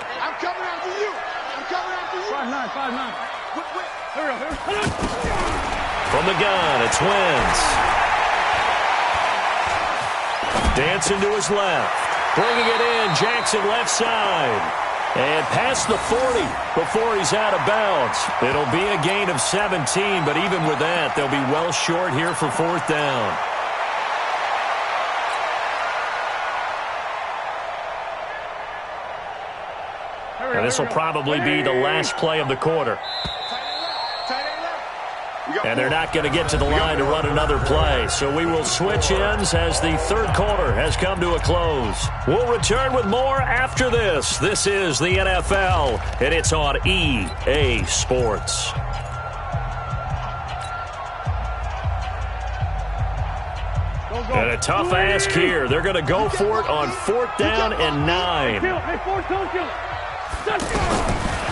From the gun, it's Wentz. Dancing to his left. Bringing it in, Jackson left side. And past the 40 before he's out of bounds. It'll be a gain of 17, but even with that, they'll be well short here for fourth down. And this will probably be the last play of the quarter. And they're not going to get to the line to run another play. So we will switch ends as the third quarter has come to a close. We'll return with more after this. This is the NFL, and it's on EA Sports. And a tough ask here. They're going to go for it on 4th down and 9.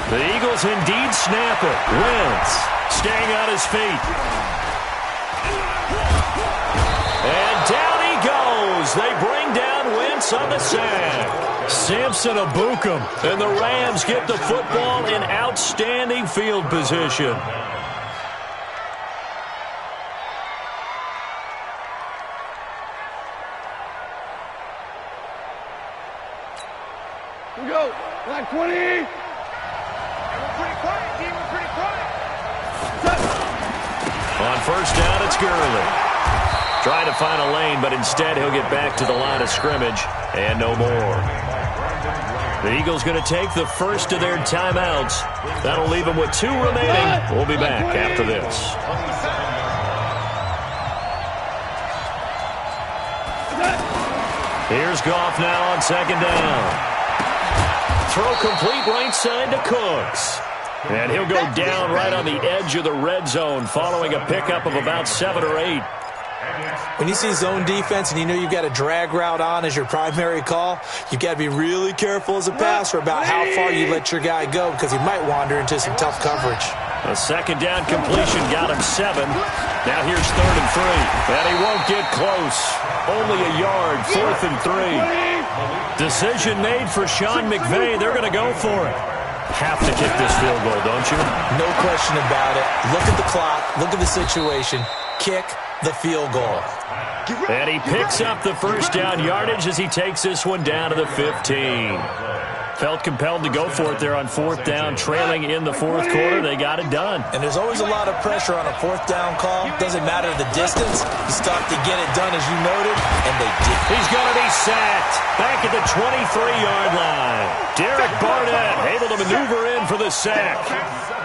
The Eagles indeed snap it. Wentz staying on his feet. And down he goes. They bring down Wentz on the sack. Samson Abukum. And the Rams get the football in outstanding field position. Here we go. Black 20. We're pretty quiet, team. We're pretty quiet. On first down, it's Gurley. Trying to find a lane, but instead he'll get back to the line of scrimmage and no more. The Eagles going to take the first of their timeouts. That'll leave them with 2 remaining. We'll be back after this. Here's Goff now on 2nd down. Throw complete right side to Cooks. And he'll go down right on the edge of the red zone following a pickup of about 7 or 8. When you see zone defense and you know you've got a drag route on as your primary call, you've got to be really careful as a passer about how far you let your guy go because he might wander into some tough coverage. A 2nd down completion got him 7. Now here's 3rd and 3. And he won't get close. Only a yard, 4th and 3. Decision made for Sean McVay. They're going to go for it. Have to kick this field goal, don't you? No question about it. Look at the clock. Look at the situation. Kick the field goal. And he picks up the first down yardage as he takes this one down to the 15. Felt compelled to go for it there on 4th down, trailing in the 4th quarter. They got it done. And there's always a lot of pressure on a 4th down call. Doesn't matter the distance. You stop to get it done, as you noted, and they did. He's going to be sacked back at the 23-yard line. Derek Barnett able to maneuver in for the sack.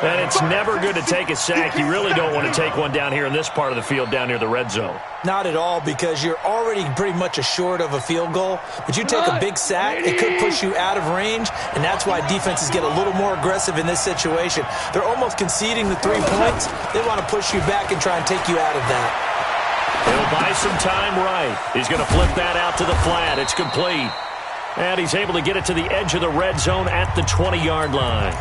And it's never good to take a sack. You really don't want to take one down here in this part of the field down near the red zone. Not at all, because you're already pretty much assured of a field goal. But you take a big sack, it could push you out of range, and that's why defenses get a little more aggressive in this situation. They're almost conceding the 3 points. They want to push you back and try and take you out of that. He'll buy some time right. He's going to flip that out to the flat. It's complete. And he's able to get it to the edge of the red zone at the 20-yard line.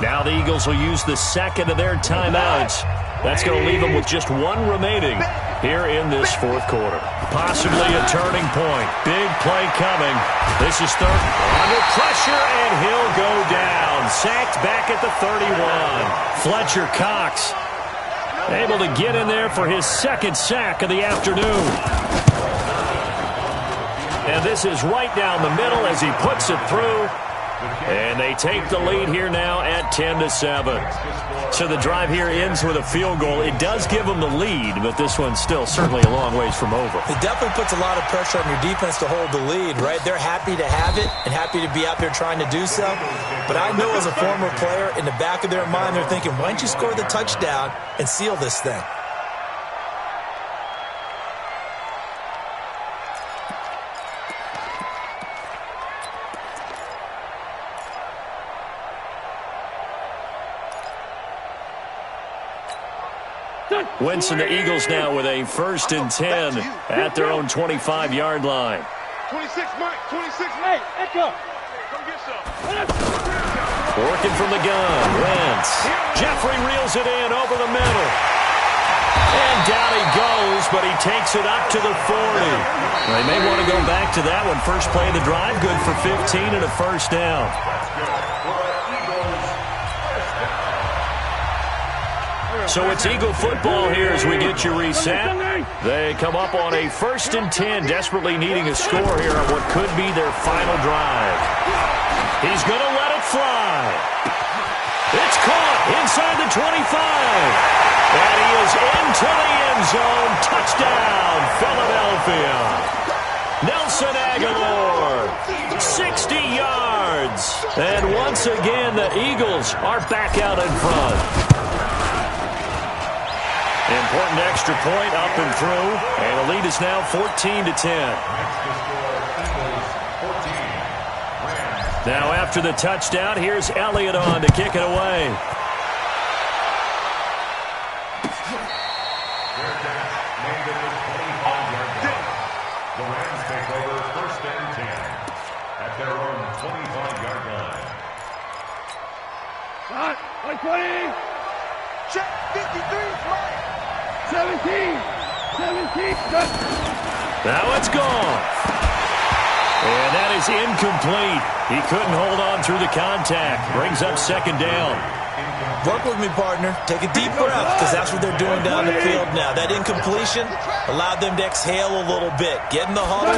Now the Eagles will use the second of their timeouts. That's going to leave them with just 1 remaining here in this 4th quarter. Possibly a turning point. Big play coming. This is 3rd. Under pressure, and he'll go down. Sacked back at the 31. Fletcher Cox able to get in there for his 2nd sack of the afternoon. And this is right down the middle as he puts it through. And they take the lead here now at 10-7. So the drive here ends with a field goal. It does give them the lead, but this one's still certainly a long ways from over. It definitely puts a lot of pressure on your defense to hold the lead, right? They're happy to have it and happy to be out there trying to do so. But I know as a former player, in the back of their mind, they're thinking, why don't you score the touchdown and seal this thing? Wentz and the Eagles now with a 1st and 10 at their own 25-yard line. 26, Mike. 26, Mike. Echo. Come get some. Working from the gun. Wentz. Jeffrey reels it in over the middle. And down he goes, but he takes it up to the 40. They may want to go back to that one. First play of the drive, good for 15 and a 1st down. So it's Eagle football here as we get you reset. They come up on a 1st and 10, desperately needing a score here on what could be their final drive. He's going to let it fly. It's caught inside the 25. And he is into the end zone. Touchdown, Philadelphia. Nelson Aguilar, 60 yards. And once again, the Eagles are back out in front. Important extra point up and through. And the lead is now 14-10. Now after the touchdown, here's Elliott on to kick it away. The Rams take over 1st and 10 at their own 25-yard line. Hot, 20. Check, 53, right. 17. Now it's gone. And that is incomplete. He couldn't hold on through the contact. Brings up 2nd down. Work with me, partner. Take a deep breath, because that's what they're doing down the field now. That incompletion allowed them to exhale a little bit. Get in the huddle,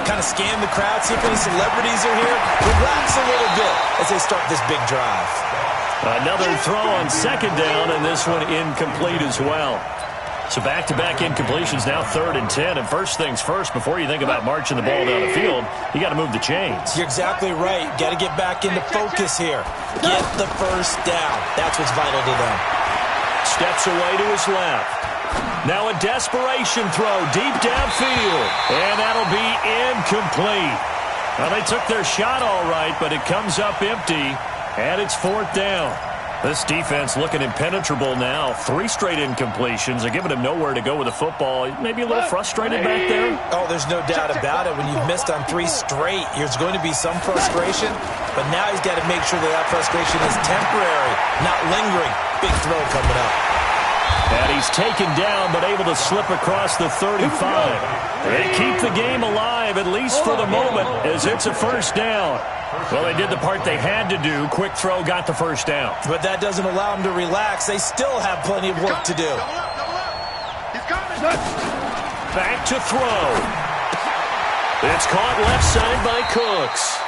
kind of scan the crowd, see if any celebrities are here. Relax a little bit as they start this big drive. Another throw on 2nd down, and this one incomplete as well. So back-to-back incompletions, now 3rd and 10. And first things first, before you think about marching the ball down the field, you got to move the chains. You're exactly right. Got to get back into focus here. Get the first down. That's what's vital to them. Steps away to his left. Now a desperation throw deep downfield. And that'll be incomplete. Well, they took their shot all right, but it comes up empty. And it's 4th down. This defense looking impenetrable now. 3 straight incompletions. They're giving him nowhere to go with the football. Maybe a little frustrated back there. Oh, there's no doubt about it. When you've missed on 3 straight, there's going to be some frustration. But now he's got to make sure that frustration is temporary, not lingering. Big throw coming up. And he's taken down, but able to slip across the 35. They keep the game alive, at least for the moment, as it's a 1st down. Well, they did the part they had to do. Quick throw got the 1st down. But that doesn't allow them to relax. They still have plenty of work to do. Back to throw. It's caught left side by Cooks.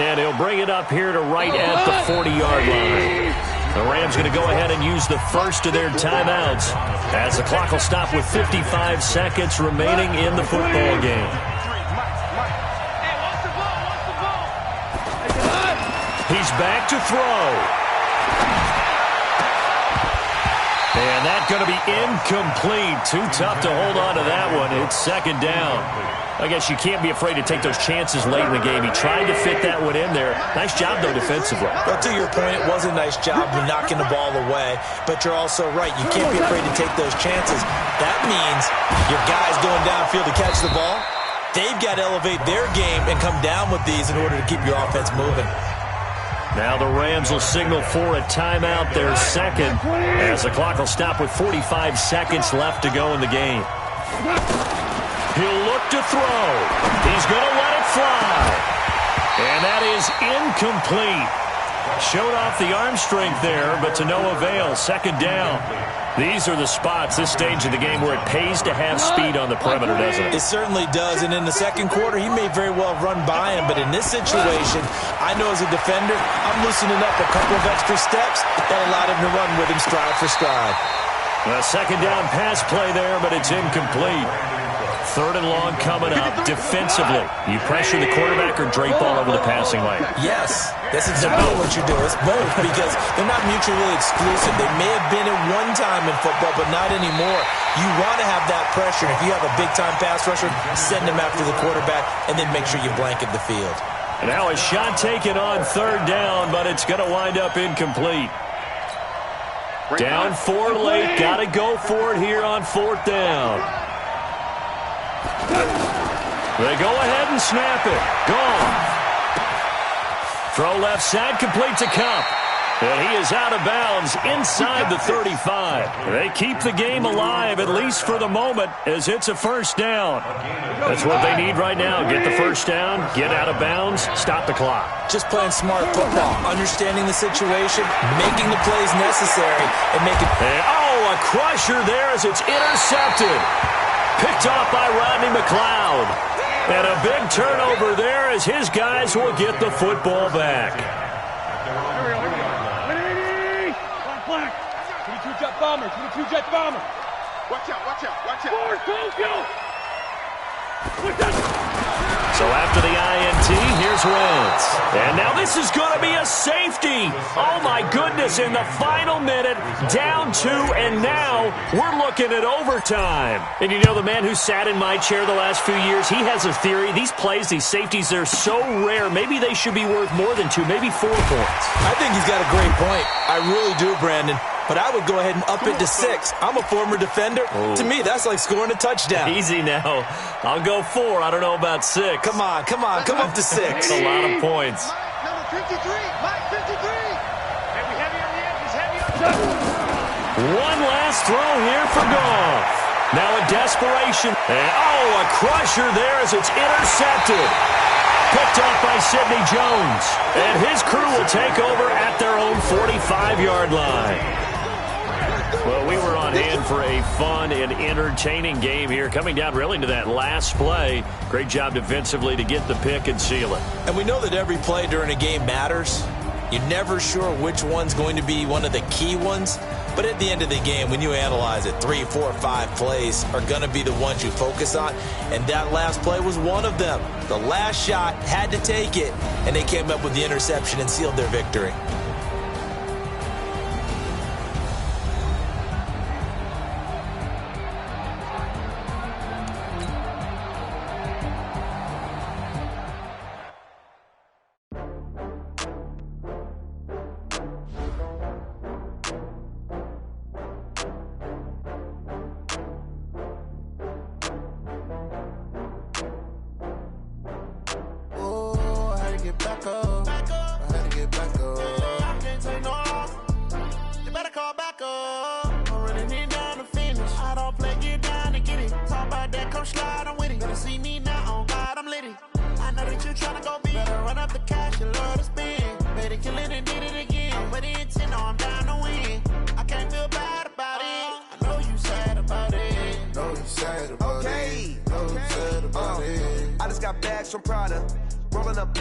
And he'll bring it up here to right at the 40-yard line. The Rams going to go ahead and use the first of their timeouts as the clock will stop with 55 seconds remaining in the football game. He's back to throw. And that's going to be incomplete. Too tough to hold on to that one. It's 2nd down. I guess you can't be afraid to take those chances late in the game. He tried to fit that one in there. Nice job, though, defensively. Well, to your point, it was a nice job of knocking the ball away. But you're also right. You can't be afraid to take those chances. That means your guys going downfield to catch the ball, they've got to elevate their game and come down with these in order to keep your offense moving. Now the Rams will signal for a timeout, their 2nd, as the clock will stop with 45 seconds left to go in the game. He'll look to throw. He's going to let it fly. And that is incomplete. Showed off the arm strength there, but to no avail. 2nd down. These are the spots, this stage of the game, where it pays to have speed on the perimeter, doesn't it? It certainly does, and in the 2nd quarter, he may very well run by him, but in this situation, I know as a defender, I'm loosening up a couple of extra steps that allowed him to run with him stride for stride. A 2nd down pass play there, but it's incomplete. 3rd and long coming up. Defensively, you pressure the quarterback or drape all over the passing lane? Yes, that's exactly what you do. It's both, because they're not mutually exclusive. They may have been at one time in football, but not anymore. You want to have that pressure. If you have a big-time pass rusher, send him after the quarterback, and then make sure you blanket the field. And now a shot taken on 3rd down, but it's going to wind up incomplete. Down 4 late. Got to go for it here on 4th down. They go ahead and snap it. Gone. Throw left side, complete to Cup. And he is out of bounds inside the 35. They keep the game alive, at least for the moment, as it's a 1st down. That's what they need right now. Get the 1st down, get out of bounds, stop the clock. Just playing smart football, understanding the situation, making the plays necessary, and making... Oh, Oh, a crusher there as it's intercepted. Picked off by Rodney McLeod. And a big turnover there as his guys will get the football back. Flag. 22 jet bomber. 22 jet bomber. Watch out, watch out, watch out. So after the INT, here's Wentz. And now this is going to be a safety. Oh, my goodness, in the final minute, down 2, and now we're looking at overtime. And you know, the man who sat in my chair the last few years, he has a theory. These plays, these safeties, they're so rare. Maybe they should be worth more than 2, maybe 4 points. I think he's got a great point. I really do, Brandon. But I would go ahead and up it to 6. I'm a former defender. Ooh. To me, that's like scoring a touchdown. Easy now. I'll go 4. I don't know about 6. Come on. Come up to 6. That's a lot of points. Number 53, Mike 53. Heavy on the edges, heavy on the One last throw here for Goff. Now a desperation. And, a crusher there as it's intercepted. Picked off by Sidney Jones. And his crew will take over at their own 45-yard line. Well, we were on hand for a fun and entertaining game here. Coming down really to that last play. Great job defensively to get the pick and seal it. And we know that every play during a game matters. You're never sure which one's going to be one of the key ones. But at the end of the game, when you analyze it, 3, 4, 5 plays are going to be the ones you focus on. And that last play was one of them. The last shot had to take it, and they came up with the interception and sealed their victory. I just got bags from Prada, rolling up.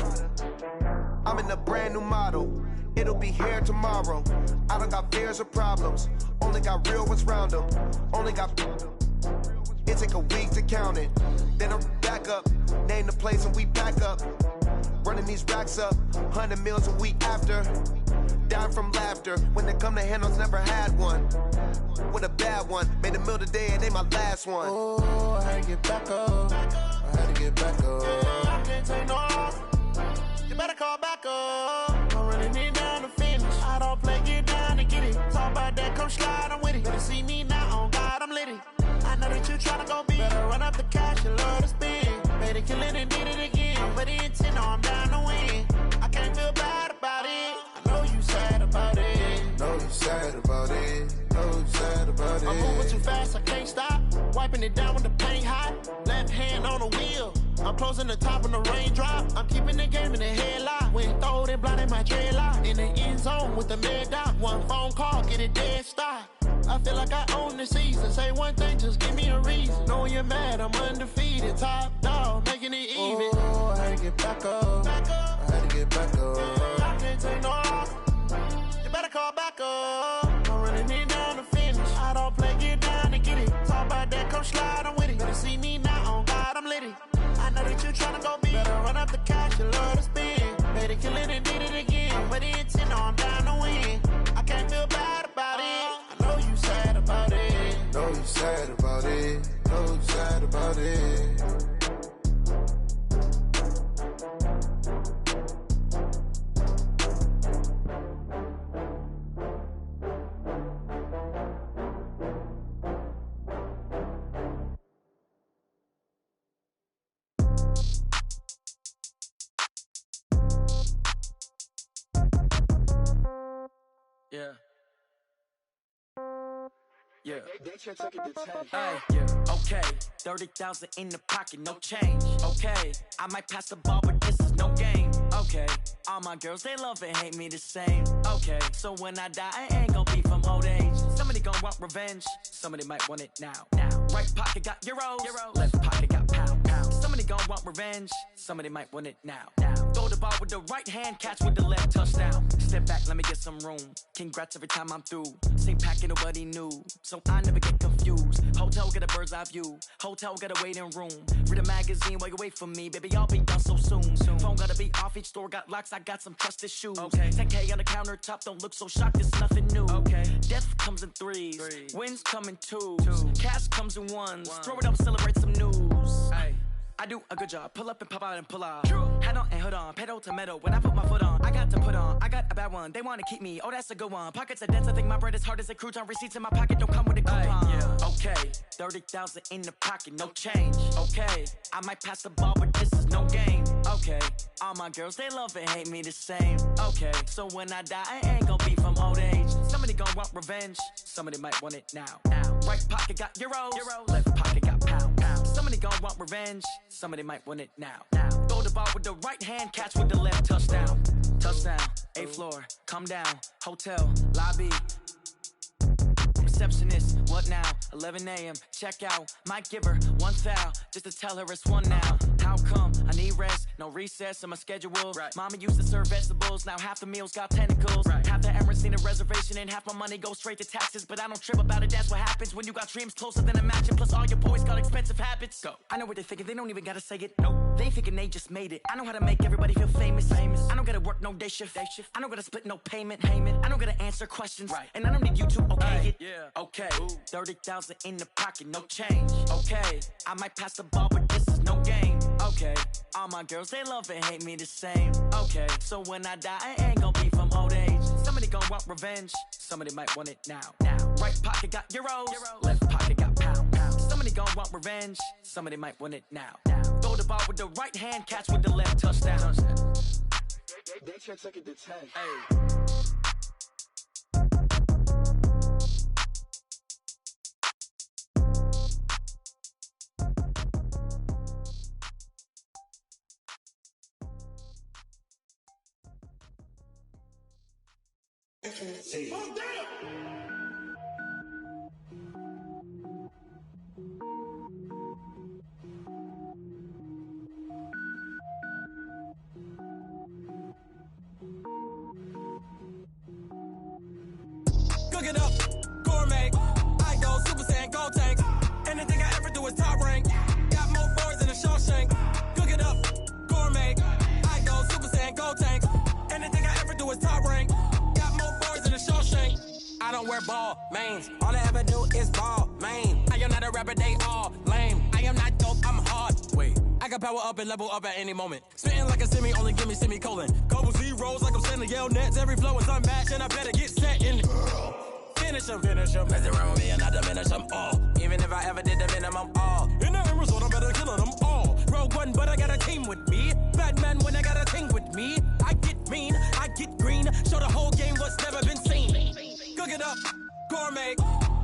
I'm in a brand new model. It'll be here tomorrow. I don't got fears or problems. Only got real ones round them. Only got. It take a week to count it. Then I'm back up. Name the place and we back up. Running these racks up. 100 meals a week after. Down from laughter. When they come to handles, never had one. With a bad one. Made a meal today and they my last one. Oh, I had to get back up. I had to get back up. I can't take no off. You better call back up. I'm running it down to finish. I don't play, get down to get it. Talk about that, come slide, I'm with it. Better see me now, on God, I'm litty. I know that you tryna go big. Better run up the cash, you love to spend. Made a killing and did it again. But the intent, no, I'm down to win. I can't feel bad about it. I know you sad about it. Know you sad about it. Know you sad about it. I'm moving too fast, I can't stop. Wiping it down with the paint hot. Left hand on the wheel. I'm closing the top when the raindrop. I'm keeping the game in the headlock. When throwed and blinded my dreadlock. In the end zone with the mad dot. One phone call, get it dead stop. I feel like I own the season. Say one thing, just give me a reason. Knowing you're mad, I'm undefeated. Top dog, making it even. Oh, I had to get back up. I had to get back up. I can't take no off. You better call back up. I'm running it down to finish. I don't play, get down to get it. Talk about that, come slide, I'm with it. Better see me now, on God, I'm litty. I know that you tryna go big. Better run up the cash, you love to spend. Made a killing and did it again. But the intent, no, I'm down to win. I can't feel bad about it. I know you sad about it. Know you sad about it. Know you sad about it. Yeah. Yeah. Yeah. Okay. 30,000 in the pocket, no change. Okay. I might pass the ball, but this is no game. Okay. All my girls, they love and hate me the same. Okay. So when I die, I ain't gonna be from old age. Somebody gon' want revenge. Somebody might want it now. Right pocket got euros. Left pocket got pound. Somebody gon' want revenge. Somebody might want it now. Throw the ball with the right hand, catch with the left, touchdown. Step back, let me get some room. Congrats every time I'm through. Same packet, nobody knew, so I never get confused. Hotel get a bird's eye view. Hotel got a waiting room. Read a magazine while you wait for me, baby. I'll be done so soon. Phone gotta be off. Each store got locks. I got some trusted shoes. 10K on the countertop. Don't look so shocked. It's nothing new. Death comes in threes. Wins come in twos. Cash comes in ones. Throw it up, celebrate some news. I do a good job. Pull up and pop out and pull out. Hat on and hood on. Pedal to metal. When I put my foot on, I got to put on. I got a bad one. They want to keep me. Oh, that's a good one. Pockets are dense. I think my bread is hard as a crouton. Receipts in my pocket don't come with a coupon. Okay, 30,000 in the pocket, no change. Okay, I might pass the ball, but this is no game. Okay, all my girls, they love and hate me the same. Okay, so when I die, I ain't gonna be from old age. Somebody gon' want revenge. Somebody might want it now. Right pocket got euros. Left pocket got pound. Somebody gon' want revenge. Somebody might want it now. Throw the ball with the right hand, catch with the left, touchdown. Touchdown, 8th floor, come down, hotel, lobby. Receptionist, what now? 11 a.m., check out. Might give her one foul, just to tell her it's one now. How come? I need rest, no recess in my schedule. Mama used to serve vegetables, now half the meals got tentacles. Half the Emirates need a reservation and half my money goes straight to taxes. But I don't trip about it, that's what happens when you got dreams closer than a match. And plus all your boys got expensive habits. Go. I know what they're thinking, they don't even gotta say it. Nope. They thinking they just made it. I know how to make everybody feel famous. I don't gotta work no day shift. I don't gotta split no payment. I don't gotta answer questions. And I don't need you to okay it. Okay, 30,000 in the pocket, no change. Okay, I might pass the ball, but this is no game. Okay, all my girls, they love and hate me the same. Okay, so when I die, I ain't gonna be from old age. Somebody gon' want revenge. Somebody might want it now. Right pocket got euros. Left pocket got pound. Somebody gon' want revenge. Somebody might want it now. Throw the ball with the right hand, catch with the left, touchdown. They check second to 10. Hey. Cook it up, gourmet. I go Super Saiyan, gold tank. Anything I ever do is top rank. Got more boards than a Shawshank. Cook it up, gourmet. I go Super Saiyan, gold tank. Anything I ever do is top rank. Got more boards than a Shawshank. I don't wear ball mains. All I ever do is ball main. I am not a rapper, they all lame. I am not dope, I'm hard. Wait, I can power up and level up at any moment. Spitting like a semi, only give me semicolon. Couple zeros like I'm sending yell nets. Every flow is unmatched and I better get set in. Finish them. Mess around with me and I diminish them all. Even if I ever did the minimum, all. In the end result, I'm better killing them all. Rogue One, but I got a team with me. Batman when I got a team with me. I get mean, I get green. Show the whole game what's never been seen. Cook it up, gourmet.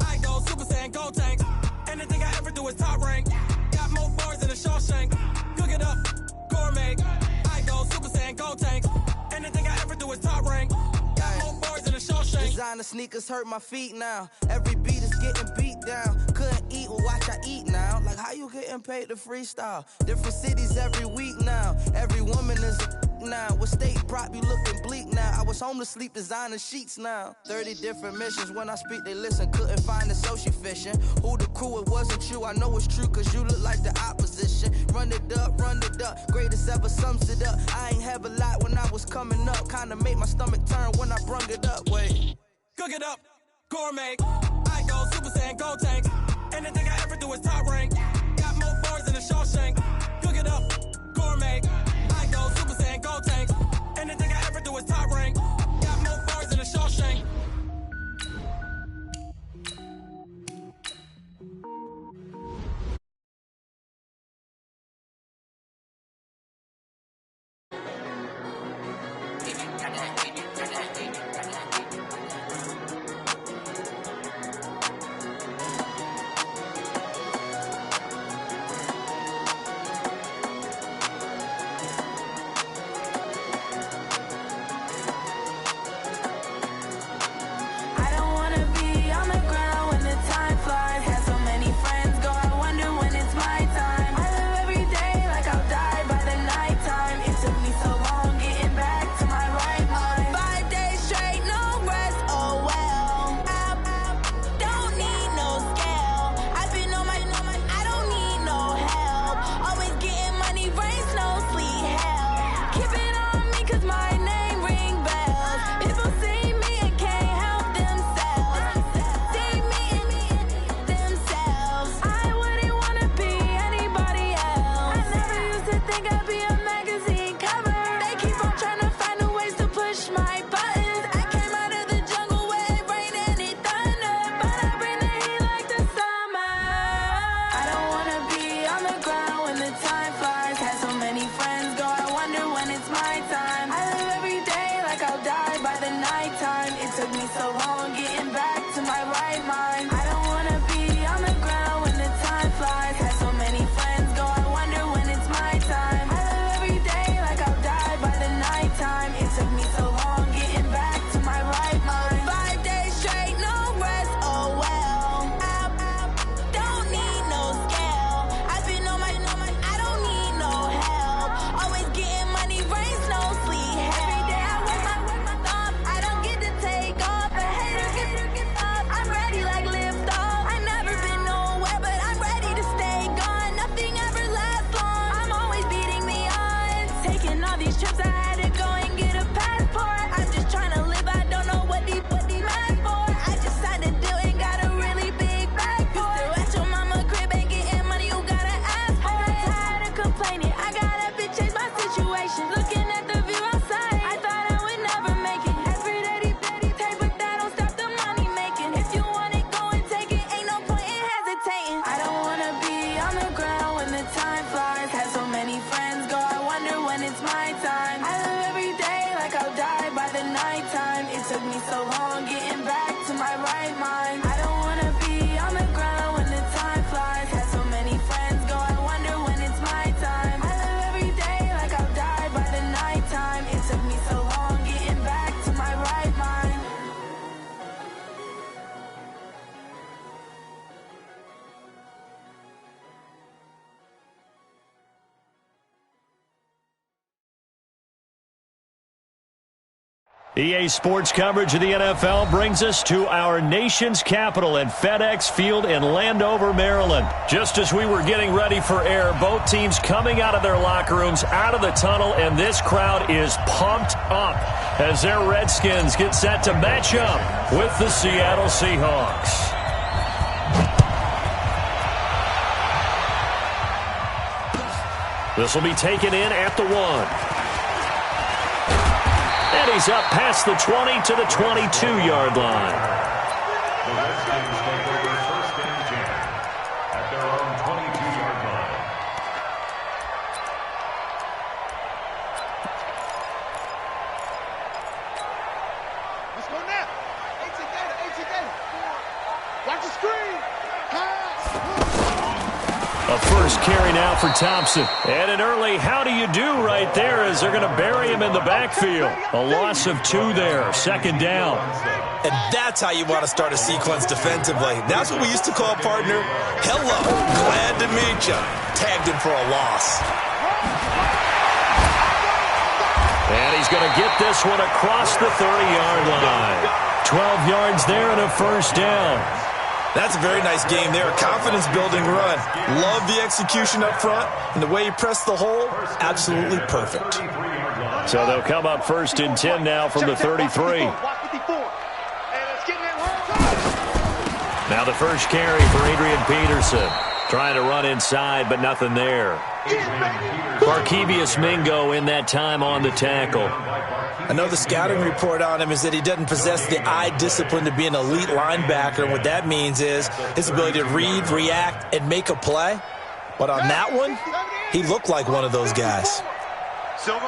I go Super Saiyan, gold tank. Anything I ever do is top rank. Got more bars than a Shawshank. Cook it up, gourmet. I go Super Saiyan, gold tank. Anything I ever do is top rank. Got more bars than a Shawshank. Designer sneakers hurt my feet now. Every beat is getting beat down. Couldn't eat, well watch I eat now. Like how you getting paid to freestyle? Different cities every week now. Every woman is a now. What state prop you looking bleak now? I was home to sleep designing sheets now. 30 different missions. When I speak they listen. Couldn't find it so she fishing. Who the crew, it wasn't you. I know it's true cause you look like the opposition. Run it up. Greatest ever sums it up. I ain't have a lot when I was coming up. Kinda made my stomach turn when I brung it up. Wait. Cook it up, gourmet. I go Super Saiyan, gold tank. Anything I ever do is top rank. Got more bars than a Shawshank. Cook it up, gourmet. I go Super Saiyan, gold tank. Anything I ever do is top rank. Got more bars than a Shawshank. right mind. I don't wanna be on the ground when the time flies. Had so many friends go, I wonder when it's my time. I live every day like I'll die by the nighttime. It took me so long getting back to my right mind. EA Sports coverage of the NFL brings us to our nation's capital at FedEx Field in Landover, Maryland. Just as we were getting ready for air, both teams coming out of their locker rooms, out of the tunnel, and this crowd is pumped up as their Redskins get set to match up with the Seattle Seahawks. This will be taken in at the 1. And he's up past the 20 to the 22-yard line. The Redskins take over first and 10 at their own 22-yard line. Let's go now. 18 data. Watch the screen. A first carry now for Thompson. And an early how do you do right there as they're going to bury him in the backfield. A loss of 2 there, second down. And that's how you want to start a sequence defensively. That's what we used to call, partner, hello, glad to meet you. Tagged him for a loss. And he's going to get this one across the 30-yard line. 12 yards there and a first down. That's a very nice game there. A confidence-building run. Love the execution up front. And the way he pressed the hole, absolutely perfect. So they'll come up first and 10 now from the 33. Now the first carry for Adrian Peterson. Trying to run inside, but nothing there. Barkevious Mingo in that time on the tackle. I know the scouting report on him is that he doesn't possess the eye discipline to be an elite linebacker. And what that means is his ability to read, react, and make a play. But on that one, he looked like one of those guys. Silver.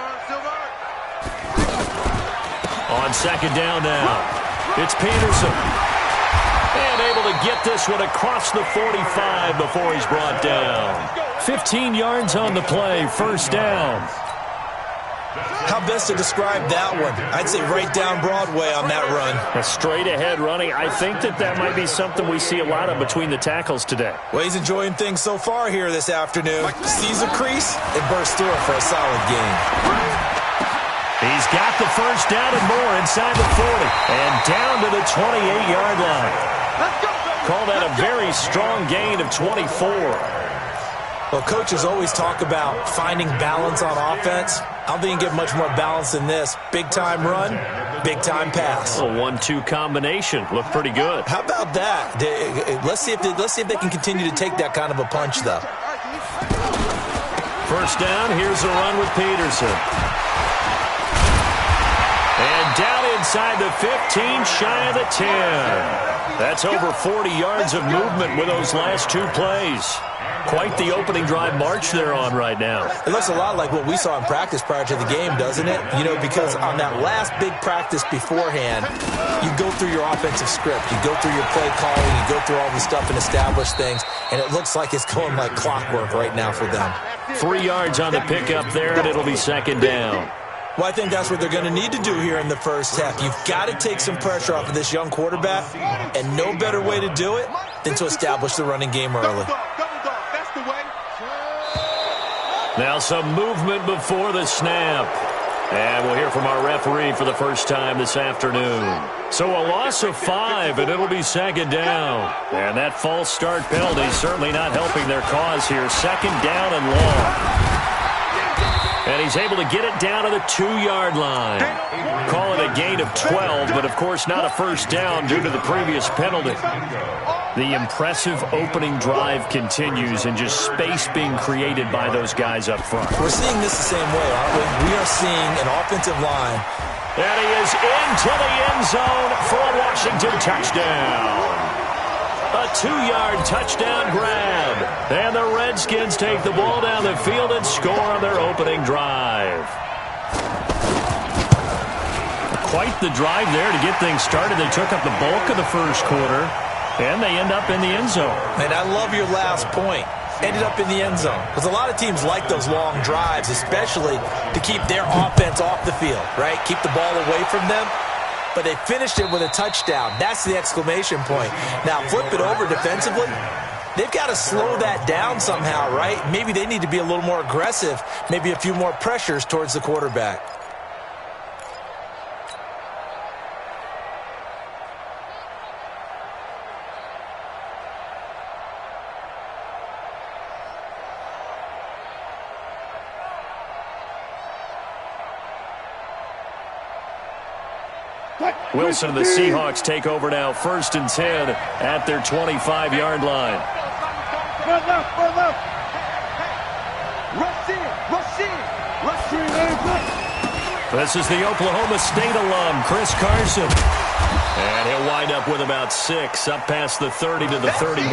On second down now, it's Peterson. And able to get this one across the 45 before he's brought down. 15 yards on the play, first down. How best to describe that one? I'd say right down Broadway on that run. A straight-ahead running. I think that might be something we see a lot of between the tackles today. Well, he's enjoying things so far here this afternoon. Sees a crease and bursts through it for a solid game. He's got the first down and more inside the 40. And down to the 28-yard line. Call that a very strong gain of 24. Well, coaches always talk about finding balance on offense. I don't think you can get much more balance than this. Big-time run, big-time pass. A 1-2 combination. Looked pretty good. How about that? Let's see if they can continue to take that kind of a punch, though. First down, here's a run with Peterson. And down inside the 15, shy of the 10. That's over 40 yards of movement with those last 2 plays. Quite the opening drive march they're on right now. It looks a lot like what we saw in practice prior to the game, doesn't it? You know, because on that last big practice beforehand, you go through your offensive script. You go through your play calling. You go through all the stuff and establish things. And it looks like it's going like clockwork right now for them. 3 yards on the pickup there, and it'll be second down. Well, I think that's what they're going to need to do here in the first half. You've got to take some pressure off of this young quarterback, and no better way to do it than to establish the running game early. Now some movement before the snap. And we'll hear from our referee for the first time this afternoon. So a loss of 5, and it'll be second down. And that false start penalty certainly not helping their cause here. Second down and long. And he's able to get it down to the 2-yard line. Call it a gain of 12, but of course not a first down due to the previous penalty. The impressive opening drive continues and just space being created by those guys up front. We're seeing this the same way, aren't we? We are seeing an offensive line. And he is into the end zone for a Washington touchdown. A 2-yard touchdown grab. And the Redskins take the ball down the field and score on their opening drive. quite the drive there to get things started. They took up the bulk of the first quarter, and they end up in the end zone. And I love your last point. Ended up in the end zone. Because a lot of teams like those long drives, especially to keep their offense off the field, right? Keep the ball away from them. But they finished it with a touchdown. That's the exclamation point. Now, flip it over defensively. They've got to slow that down somehow, right? Maybe they need to be a little more aggressive, maybe a few more pressures towards the quarterback. Wilson and the Seahawks take over now, 1st and 10 at their 25-yard line. Run left, run left. Rush in, rush in, rush in. This is the Oklahoma State alum, Chris Carson. And he'll wind up with about 6, up past the 30 to the 31.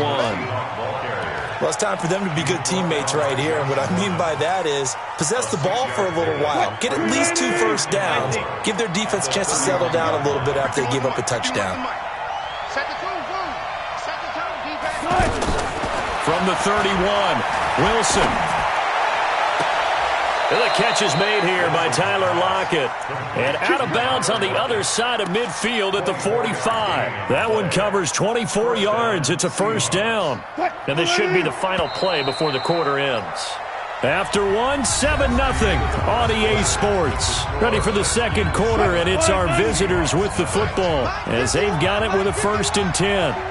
Well, it's time for them to be good teammates right here. And what I mean by that is possess the ball for a little while. Get at least 2 first downs. Give their defense a chance to settle down a little bit after they give up a touchdown. From the 31, Wilson. And the catch is made here by Tyler Lockett. And out of bounds on the other side of midfield at the 45. That one covers 24 yards. It's a first down. And this should be the final play before the quarter ends. After 1, 7-0 on EA Sports. Ready for the second quarter, and it's our visitors with the football as they've got it with a 1st and 10.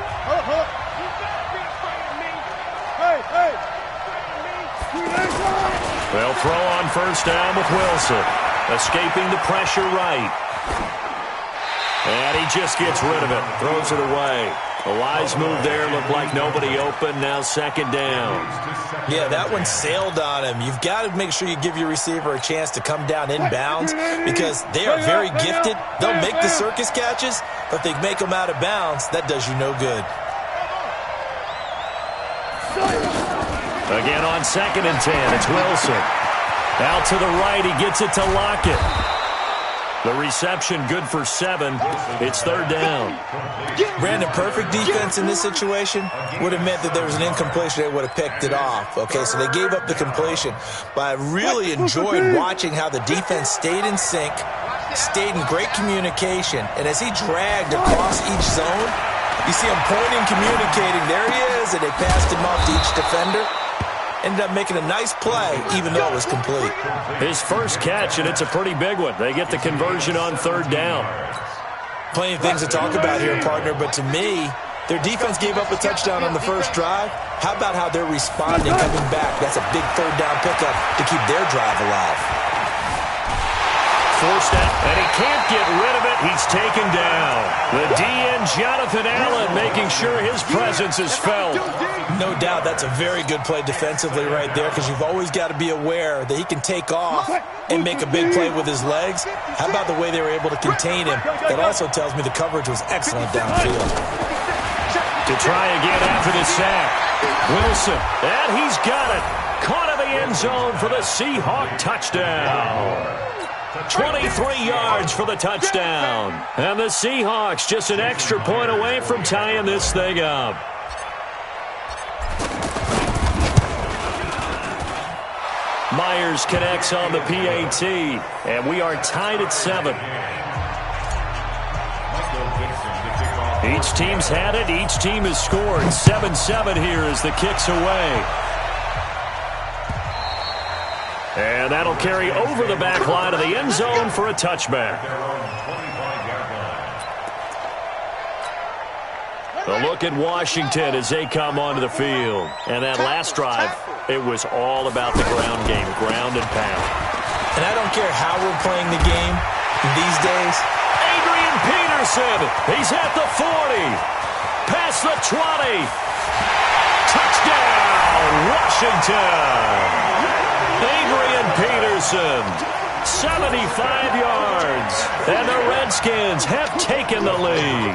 They'll throw on first down with Wilson. Escaping the pressure right. And he just gets rid of it. Throws it away. A wise move there. Looked like nobody open. Now 2nd down. Yeah, that one sailed on him. You've got to make sure you give your receiver a chance to come down inbounds because they are very gifted. They'll make the circus catches, but if they make them out of bounds, that does you no good. Again on 2nd and 10, it's Wilson. Out to the right, he gets it to Lockett. The reception good for 7. It's 3rd down. Brandon, perfect defense in this situation would have meant that there was an incompletion. They would have picked it off. Okay, so they gave up the completion. But I really enjoyed watching how the defense stayed in sync, stayed in great communication, and as he dragged across each zone, you see him pointing, communicating. There he is, and they passed him off to each defender. Ended up making a nice play, even though it was complete. His first catch, and it's a pretty big one. They get the conversion on 3rd down. Plenty of things to talk about here, partner, but to me, their defense gave up a touchdown on the first drive. How about how they're responding, coming back? That's a big 3rd down pickup to keep their drive alive. Forced out, and he can't get rid of it. He's taken down. The DN, Jonathan Allen, making sure his presence is felt. No doubt that's a very good play defensively right there because you've always got to be aware that he can take off and make a big play with his legs. How about the way they were able to contain him? That also tells me the coverage was excellent downfield. To try again after the sack. Wilson, and he's got it. Caught in the end zone for the Seahawk touchdown. 23 yards for the touchdown. And the Seahawks just an extra point away from tying this thing up. Myers connects on the PAT, and we are tied at 7. Each team's had it. Each team has scored. 7-7 here as the kick's away. And that'll carry over the back line of the end zone for a touchback. A look at Washington as they come onto the field. And that last drive, it was all about the ground game, ground and pound. And I don't care how we're playing the game these days. Adrian Peterson, he's at the 40, past the 20. Touchdown, Washington. Adrian Peterson, 75 yards, and the Redskins have taken the lead.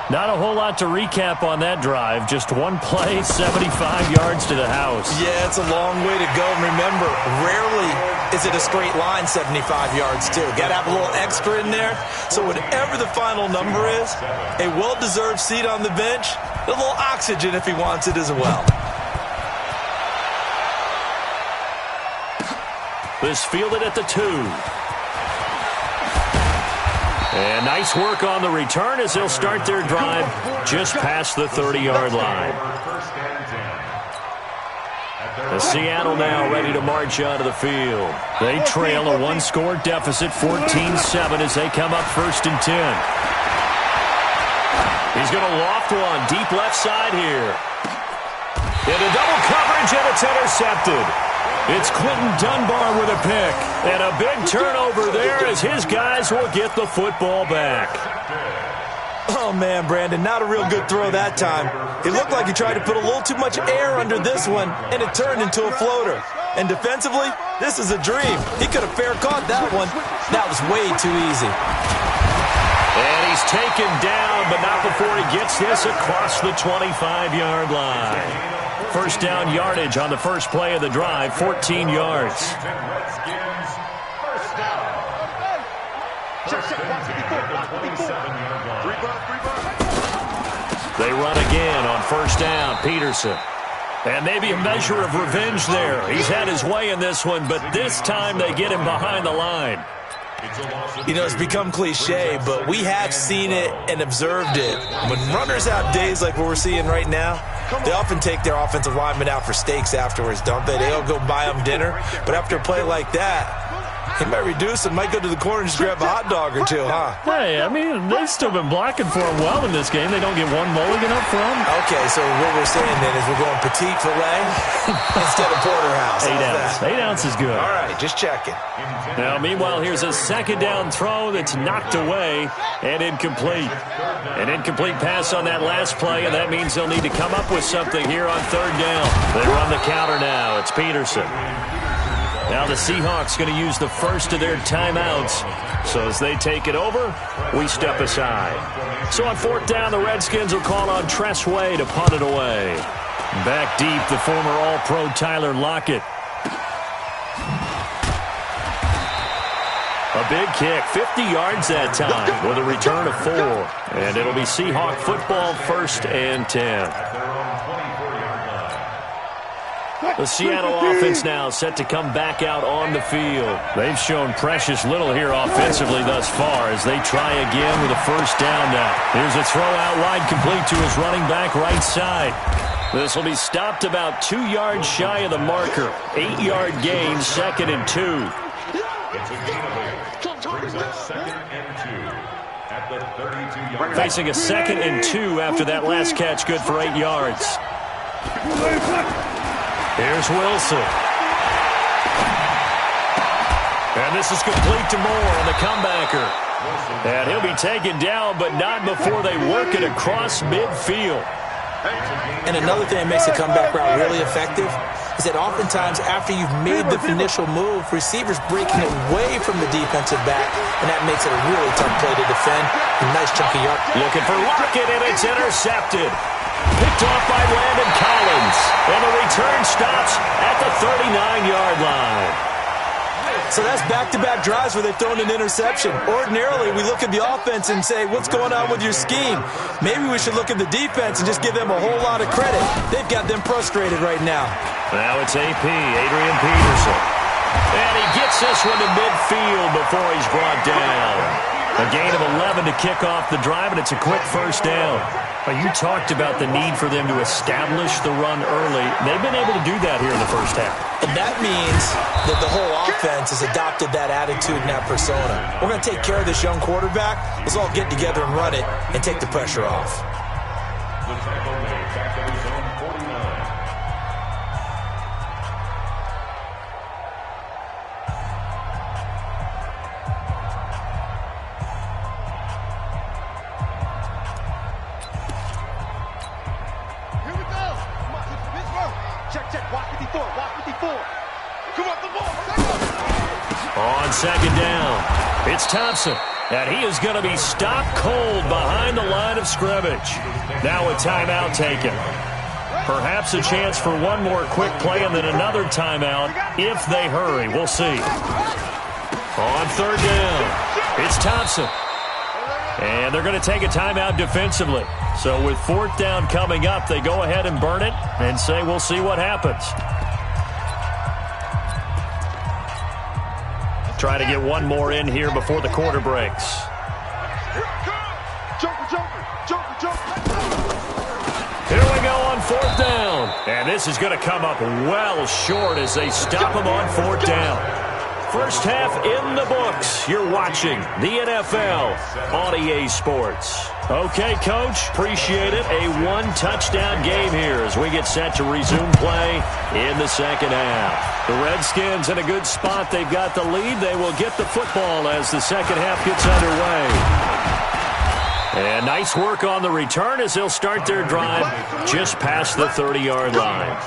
Not a whole lot to recap on that drive. Just one play, 75 yards to the house. Yeah, it's a long way to go. Remember, rarely is it a straight line 75 yards, too. Got to have a little extra in there. So whatever the final number is, a well-deserved seat on the bench, a little oxygen if he wants it as well. This fielded at the 2. And nice work on the return as they'll start their drive just past the 30-yard line. The Seattle now ready to march onto the field. They trail a one-score deficit, 14-7, as they come up 1st and 10. He's going to loft one deep left side here. Into double coverage, and it's intercepted. It's Quentin Dunbar with a pick. And a big turnover there as his guys will get the football back. Oh, man, Brandon, not a real good throw that time. It looked like he tried to put a little too much air under this one, and it turned into a floater. And defensively, this is a dream. He could have fair caught that one. That was way too easy. And he's taken down, but not before he gets this across the 25-yard line. First down yardage on the first play of the drive, 14 yards. They run again on first down, Peterson. And maybe a measure of revenge there. He's had his way in this one, but this time they get him behind the line. You know, it's become cliche, but we have seen it and observed it. When runners have days like what we're seeing right now, they often take their offensive linemen out for steaks afterwards, don't they? They'll go buy them dinner. But after a play like that, he might reduce and might go to the corner and just grab a hot dog or two, huh? Hey, I mean, they've still been blocking for him well in this game. They don't get one mulligan up for him. Okay, so what we're saying then is we're going petite filet instead of porterhouse. 8 ounce. 8 ounce is good. All right, just checking. Now, meanwhile, here's a second down throw that's knocked away and incomplete. An incomplete pass on that last play, and that means they'll need to come up with something here on third down. They run the counter now. It's Peterson. Now the Seahawks going to use the first of their timeouts. So as they take it over, we step aside. So on fourth down, the Redskins will call on Tress Way to punt it away. Back deep, the former All-Pro Tyler Lockett. A big kick, 50 yards that time with a return of 4. And it'll be Seahawk football, 1st and 10. The Seattle offense now set to come back out on the field. They've shown precious little here offensively thus far as they try again with a first down now. Here's a throw out wide complete to his running back right side. This will be stopped about 2 yards shy of the marker. 8-yard gain, 2nd and 2. It's a gain of 8. Brings up 2nd and 2 at the 32-yard line. Facing a 2nd and 2 after that last catch, good for 8 yards. Here's Wilson. And this is complete to Moore on the comebacker. And he'll be taken down, but not before they work it across midfield. And another thing that makes the comeback route really effective is that oftentimes after you've made the initial move, receivers breaking away from the defensive back, and that makes it a really tough play to defend. A nice chunky yard. Looking for Lockett, and it's intercepted. Picked off by Landon Collins. And the return stops at the 39-yard line. So that's back-to-back drives where they've thrown an interception. Ordinarily, we look at the offense and say, what's going on with your scheme? Maybe we should look at the defense and just give them a whole lot of credit. They've got them frustrated right now. Now it's AP, Adrian Peterson. And he gets this one to midfield before he's brought down. A gain of 11 to kick off the drive, and it's a quick first down. You talked about the need for them to establish the run early. They've been able to do that here in the first half. And that means that the whole offense has adopted that attitude and that persona. We're going to take care of this young quarterback. Let's all get together and run it and take the pressure off. The tackle made back at his own 49. On second down, it's Thompson, and he is going to be stopped cold behind the line line of scrimmage. Now a timeout taken. Perhaps a chance for one more quick play and then another timeout if they hurry. We'll see. On third down, it's Thompson. And they're going to take a timeout defensively. So with fourth down coming up, they go ahead and burn it and say we'll see what happens. Try to get one more in here before the quarter breaks. Here we go on fourth down. And this is going to come up well short as they stop him on fourth down. First half in the books. You're watching the NFL on EA Sports. Okay, Coach, appreciate it. A one-touchdown game here as we get set to resume play in the second half. The Redskins in a good spot. They've got the lead. They will get the football as the second half gets underway. And nice work on the return as they'll start their drive just past the 30-yard line.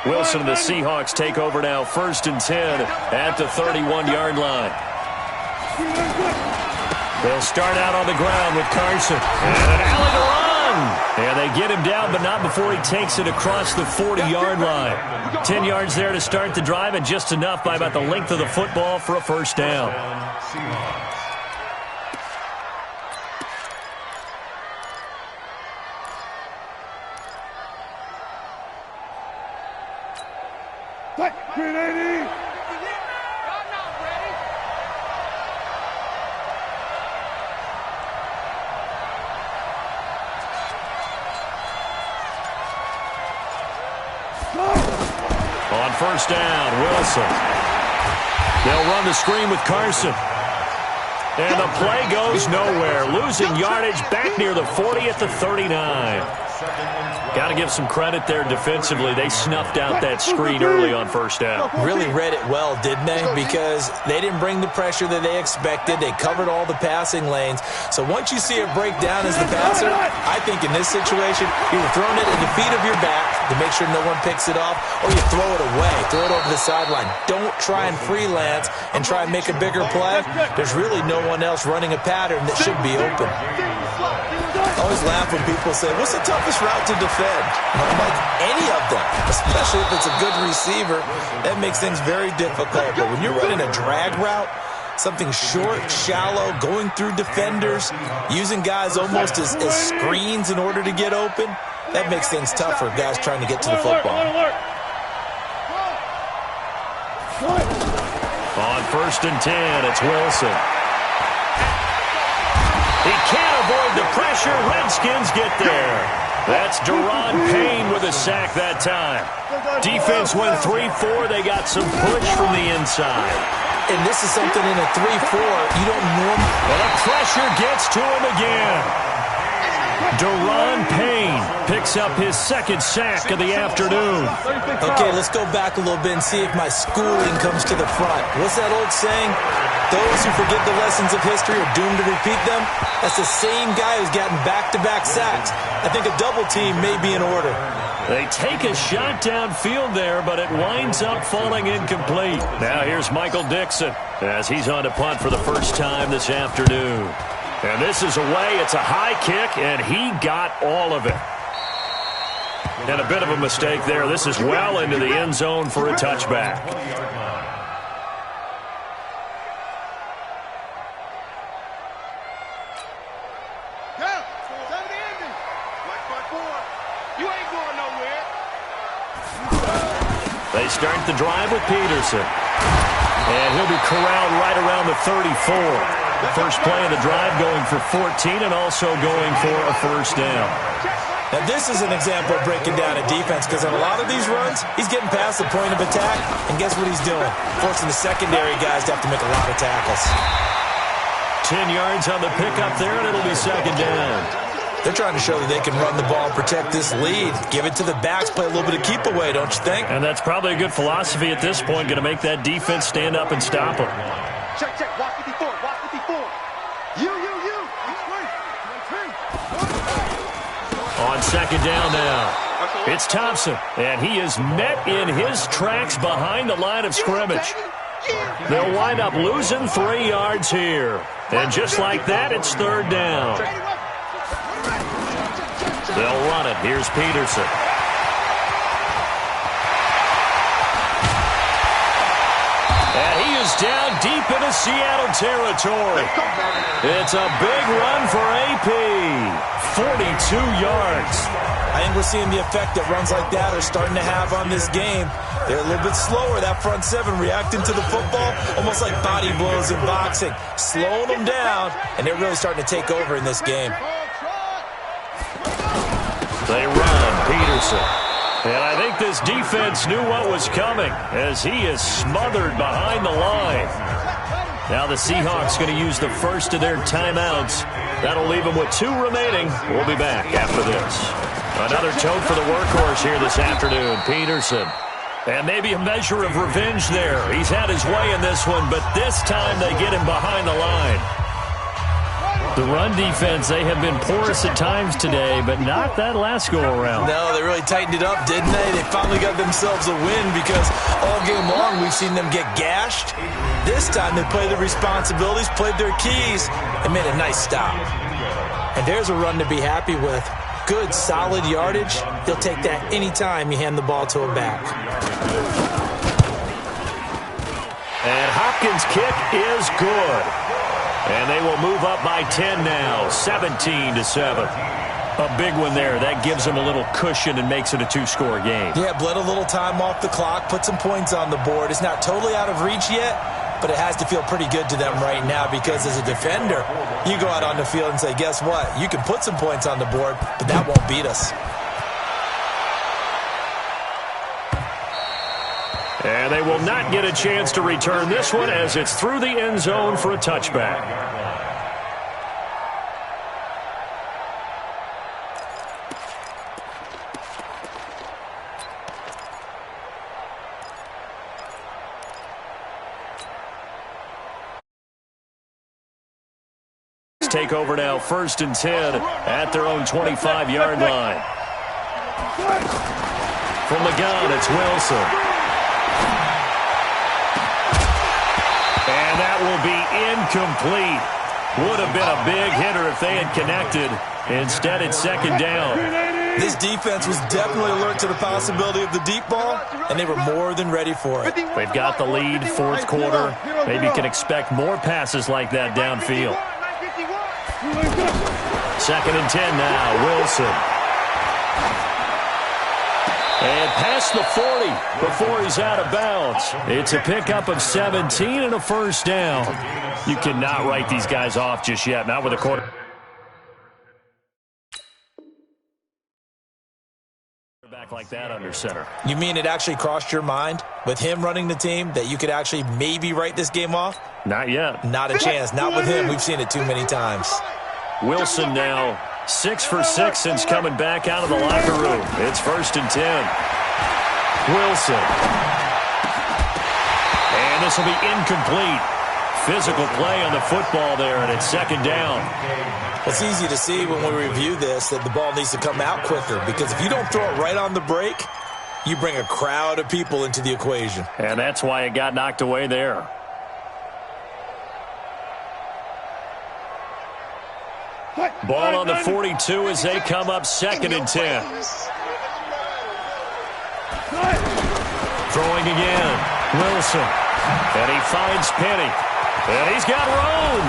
Wilson and the Seahawks take over now, 1st and 10 at the 31-yard line. They'll start out on the ground with Carson. And an alley to run. And they get him down, but not before he takes it across the 40-yard line. 10 yards there to start the drive, and just enough by about the length of the football for a first down. On first down, Wilson. They'll run the screen with Carson. And the play goes nowhere. Losing yardage back near the 40 at the 39. Got to give some credit there defensively. They snuffed out that screen early on first down. Really read it well, didn't they? Because they didn't bring the pressure that they expected. They covered all the passing lanes. So once you see it break down as the passer, I think in this situation, you're throwing it at the feet of your back to make sure no one picks it off, or you throw it away, throw it over the sideline. Don't try and freelance and try and make a bigger play. There's really no one else running a pattern that should be open. I always laugh when people say, what's the toughest route to defend? I'm like, any of them, especially if it's a good receiver. That makes things very difficult. But when you're running a drag route, something short, shallow, going through defenders, using guys almost as screens in order to get open, that makes things tough for guys trying to get to the football. On 1st and 10, it's Wilson. He can't avoid the pressure. Redskins get there. That's Deron Payne with a sack that time. Defense went 3-4. They got some push from the inside. And this is something in a 3-4 you don't normally... Well, the pressure gets to him again. Deron Payne picks up his second sack of the afternoon. Okay, let's go back a little bit and see if my schooling comes to the front. What's that old saying? Those who forget the lessons of history are doomed to repeat them. That's the same guy who's gotten back-to-back sacks. I think a double team may be in order. They take a shot downfield there, but it winds up falling incomplete. Now here's Michael Dixon as he's on to punt for the first time this afternoon. And this is away. It's a high kick, and he got all of it. And a bit of a mistake there. This is well into the end zone for a touchback. They start the drive with Peterson. And he'll be corralled right around the 34. First play of the drive going for 14 and also going for a first down. Now this is an example of breaking down a defense because on a lot of these runs, he's getting past the point of attack, and guess what he's doing? Forcing the secondary guys to have to make a lot of tackles. 10 yards on the pickup there, and it'll be second down. They're trying to show that they can run the ball and protect this lead. Give it to the backs, play a little bit of keep away, don't you think? And that's probably a good philosophy at this point, going to make that defense stand up and stop them. Check, check, watch 54, watch 54. You. On second down now, it's Thompson, and he is met in his tracks behind the line of scrimmage. They'll wind up losing 3 yards here. And just like that, it's 3rd down. They'll run it. Here's Peterson. And he is down deep into Seattle territory. It's a big run for AP. 42 yards. I think we're seeing the effect that runs like that are starting to have on this game. They're a little bit slower, that front seven, reacting to the football, almost like body blows in boxing, slowing them down, and they're really starting to take over in this game. They run, Peterson. And I think this defense knew what was coming as he is smothered behind the line. Now the Seahawks going to use the first of their timeouts. That'll leave them with 2 remaining. We'll be back after this. Another tote for the workhorse here this afternoon, Peterson. And maybe a measure of revenge there. He's had his way in this one, but this time they get him behind the line. The run defense, they have been porous at times today, but not that last go-around. No, they really tightened it up, didn't they? They finally got themselves a win because all game long we've seen them get gashed. This time they played their responsibilities, played their keys, and made a nice stop. And there's a run to be happy with. Good, solid yardage. They'll take that anytime you hand the ball to a back. And Hopkins' kick is good. And they will move up by 10 now, 17-7. A big one there. That gives them a little cushion and makes it a 2-score game. Yeah, bled a little time off the clock, put some points on the board. It's not totally out of reach yet, but it has to feel pretty good to them right now because as a defender, you go out on the field and say, guess what? You can put some points on the board, but that won't beat us. And they will not get a chance to return this one as it's through the end zone for a touchback. Take over now, 1st and 10 at their own 25-yard line. From the gun, it's Wilson. And that will be incomplete. Would have been a big hitter if they had connected. Instead, it's 2nd down. This defense was definitely alert to the possibility of the deep ball, and they were more than ready for it. They've got the lead, 4th quarter. Maybe you can expect more passes like that downfield. 2nd and 10 now, Wilson. And past the 40 before he's out of bounds. It's a pickup of 17 and a 1st down. You cannot write these guys off just yet, not with a quarter. Back like that under center. You mean it actually crossed your mind with him running the team that you could actually maybe write this game off? Not yet. Not a chance. Not with him. We've seen it too many times. Wilson now 6 for 6 since coming back out of the locker room. It's 1st and 10. Wilson. And this will be incomplete. Physical play on the football there, and it's 2nd down. It's easy to see when we review this that the ball needs to come out quicker because if you don't throw it right on the break, you bring a crowd of people into the equation. And that's why it got knocked away there. Ball on the 42 as they come up 2nd and 10. Throwing again. Wilson. And he finds Penny. And he's got room.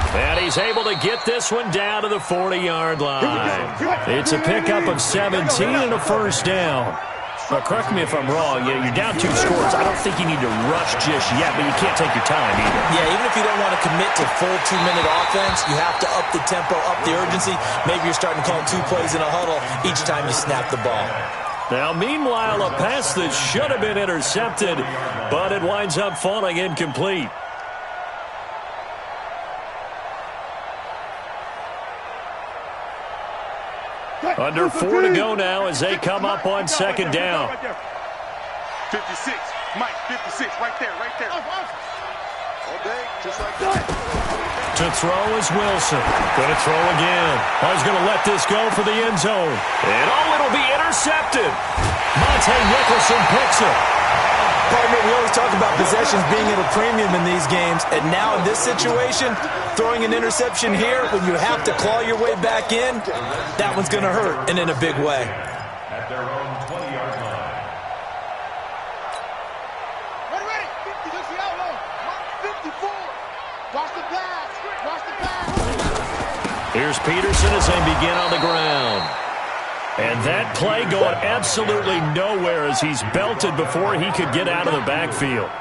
And he's able to get this one down to the 40-yard line. It's a pickup of 17 and a 1st down. But correct me if I'm wrong, you're down 2 scores. I don't think you need to rush just yet, but you can't take your time either. Yeah, even if you don't want to commit to full 2-minute offense, you have to up the tempo, up the urgency. Maybe you're starting to call 2 plays in a huddle each time you snap the ball. Now, meanwhile, a pass that should have been intercepted, but it winds up falling incomplete. Under 4 to go now as they come up on 2nd down. 56, Mike, 56, right there. All day, just like that. To throw is Wilson. Going to throw again. He's going to let this go for the end zone. And it'll be intercepted. Monte Nicholson picks it. Partner, we always talk about possessions being at a premium in these games, and now in this situation, throwing an interception here when you have to claw your way back in, that one's going to hurt, and in a big way. At their own 20-yard line. Ready. 50, just the outlaw. 54. Watch the pass. Watch the pass. Here's Peterson as they begin on the ground. And that play going absolutely nowhere as he's belted before he could get out of the backfield.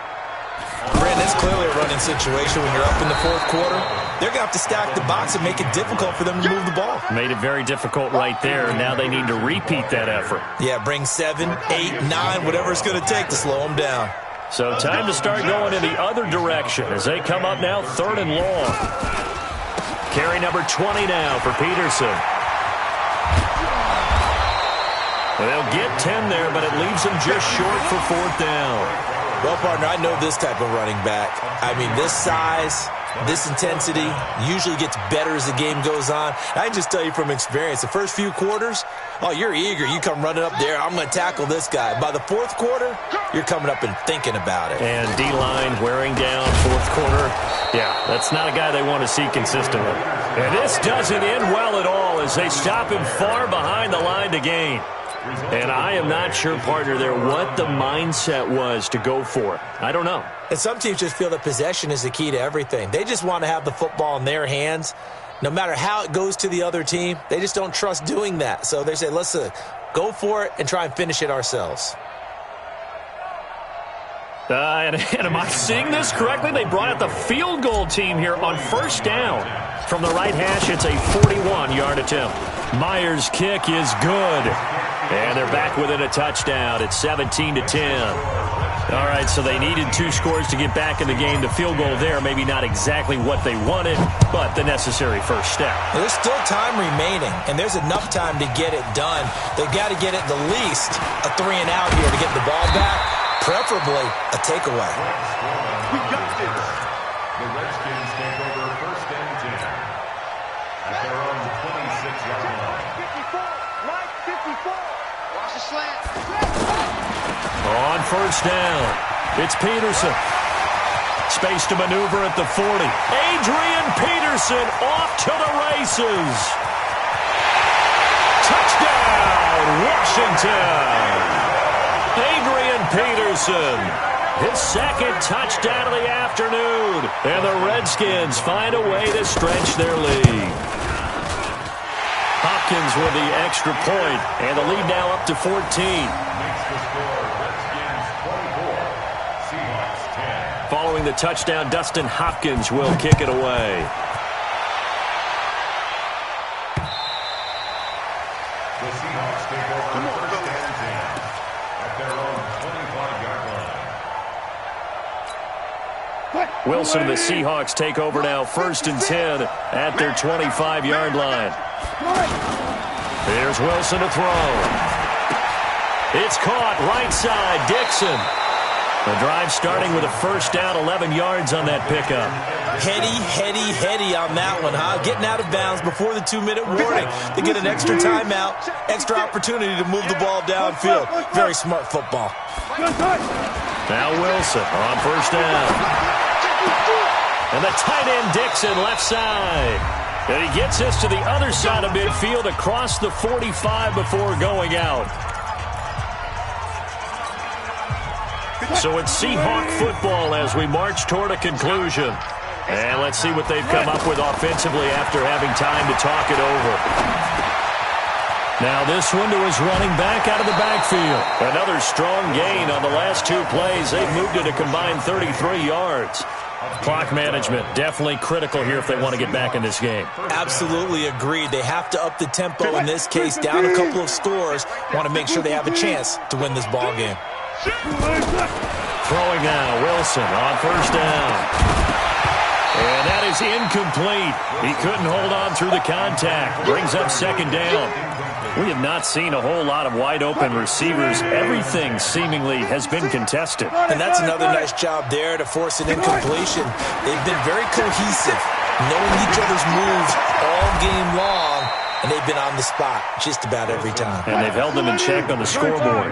Brandon, it's clearly a running situation when you're up in the fourth quarter. They're going to have to stack the box and make it difficult for them to move the ball. Made it very difficult right there. Now they need to repeat that effort. Yeah, bring 7, 8, 9, whatever it's going to take to slow them down. So time to start going in the other direction as they come up now 3rd and long. Carry number 20 now for Peterson. They'll get 10 there, but it leaves them just short for 4th down. Well, partner, I know this type of running back. I mean, this size, this intensity usually gets better as the game goes on. I can just tell you from experience, the first few quarters, oh, you're eager. You come running up there, I'm going to tackle this guy. By the 4th quarter, you're coming up and thinking about it. And D-line wearing down 4th quarter. Yeah, that's not a guy they want to see consistently. And this doesn't end well at all as they stop him far behind the line to gain. And I am not sure, partner, there what the mindset was to go for it. I don't know. And some teams just feel that possession is the key to everything. They just want to have the football in their hands. No matter how it goes to the other team, they just don't trust doing that. So they say, listen, go for it and try and finish it ourselves. And am I seeing this correctly? They brought out the field goal team here on 1st down. From the right hash, it's a 41-yard attempt. Myers' kick is good. And they're back within a touchdown. It's 17-10. All right, so they needed 2 scores to get back in the game. The field goal there, maybe not exactly what they wanted, but the necessary first step. There's still time remaining, and there's enough time to get it done. They've got to get it the least a 3-and-out here to get the ball back, preferably a takeaway. We got this. The Redskins take over 1st and 10 at their own 26-yard line. 54. Right 54. Watch the slant. On 1st down, it's Peterson. Space to maneuver at the 40. Adrian Peterson off to the races. Touchdown, Washington. Adrian Peterson, his 2nd touchdown of the afternoon. And the Redskins find a way to stretch their lead. Hopkins with the extra point, and the lead now up to 14. Makes the score Redskins 24, Seahawks 10. Following the touchdown, Dustin Hopkins will kick it away. The Seahawks take over 1st and 10 at their own 25-yard line. Wilson and the Seahawks take over now 1st and 10 at their 25-yard line. Here's Wilson to throw. It's caught right side, Dixon. The drive starting with a 1st down, 11 yards on that pickup. Heady on that one, huh? Getting out of bounds before the 2-minute warning. They get an extra timeout, extra opportunity to move the ball downfield. Very smart football. Now Wilson on 1st down. And the tight end Dixon left side. And he gets this to the other side of midfield across the 45 before going out. So it's Seahawk football as we march toward a conclusion. And let's see what they've come up with offensively after having time to talk it over. Now this one to his running back out of the backfield. Another strong gain on the last 2 plays. They've moved it a combined 33 yards. Clock management definitely critical here if they want to get back in this game. Absolutely agreed. They have to up the tempo in this case, down a couple of scores. Want to make sure they have a chance to win this ball game. Throwing now, Wilson on 1st down. And that is incomplete. He couldn't hold on through the contact. Brings up 2nd down. We have not seen a whole lot of wide-open receivers. Everything seemingly has been contested. And that's another nice job there to force an incompletion. They've been very cohesive, knowing each other's moves all game long, and they've been on the spot just about every time. And they've held them in check on the scoreboard.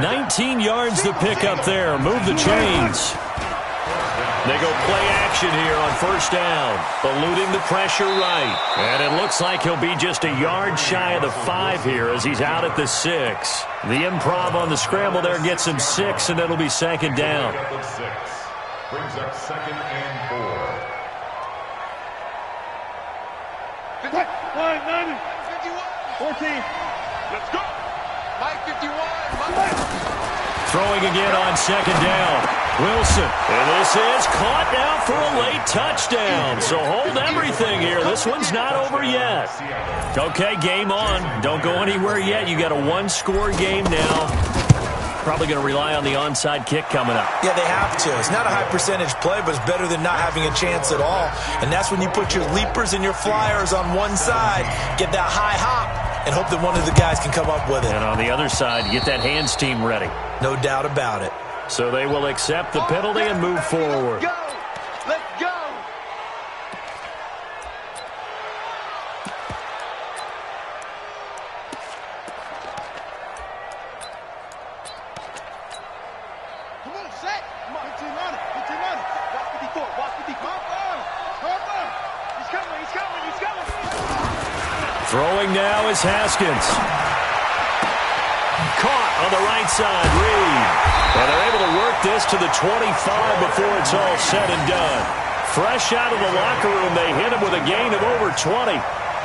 19 yards to pick up there. Move the chains. They go play action here on first down, eluding the pressure right. And it looks like he'll be just a yard shy of the 5 here as he's out at the 6. The improv on the scramble there gets him 6, and it'll be second down. Brings up second and 4. 14. Let's go. Mike 51. Throwing again on second down. Wilson. And this is caught now for a late touchdown. So hold everything here. This one's not over yet. Okay, game on. Don't go anywhere yet. You got a one-score game now. Probably going to rely on the onside kick coming up. Yeah, they have to. It's not a high percentage play, but it's better than not having a chance at all. And that's when you put your leapers and your flyers on one side, get that high hop, and hope that one of the guys can come up with it. And on the other side, get that hands team ready. No doubt about it. So they will accept the penalty and move forward. Let's go. Come on, set. Come on, 15 on it. Watch 54. He's coming. Throwing now is Haskins. Caught on the right side, Reed. And they're able to work this to the 25 before it's all said and done. Fresh out of the locker room, they hit him with a gain of over 20.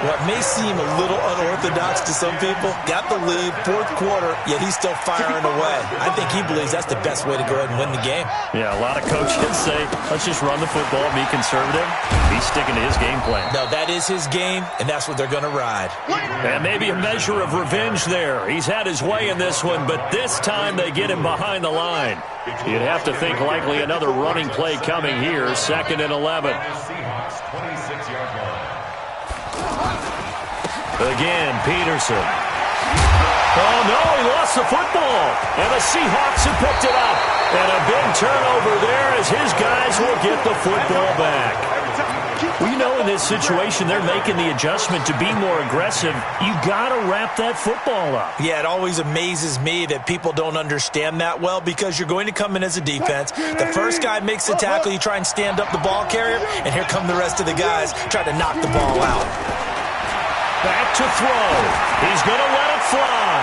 What may seem a little unorthodox to some people, got the lead, fourth quarter, yet he's still firing away. I think he believes that's the best way to go ahead and win the game. Yeah, a lot of coaches say, let's just run the football, be conservative. He's sticking to his game plan. No, that is his game, and that's what they're going to ride. And maybe a measure of revenge there. He's had his way in this one, but this time they get him behind the line. You'd have to think likely another running play coming here, 2nd and 11. Seahawks 26-yard line. Again, Peterson. Oh, no, he lost the football. And the Seahawks have picked it up. And a big turnover there as his guys will get the football back. Well, you know, in this situation, they're making the adjustment to be more aggressive. You got to wrap that football up. Yeah, it always amazes me that people don't understand that well because you're going to come in as a defense. The first guy makes the tackle, you try and stand up the ball carrier, and here come the rest of the guys trying to knock the ball out. Back to throw. He's going to let it fly.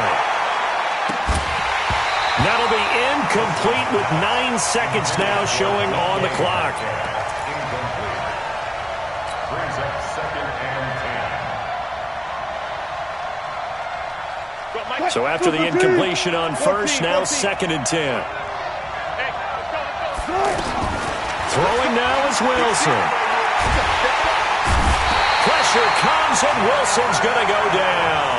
That'll be incomplete with 9 seconds now showing on the clock. Brings up second and 10. So after the incompletion on first, now 2nd and 10. Throwing now is Wilson. Pressure comes, and Wilson's going to go down.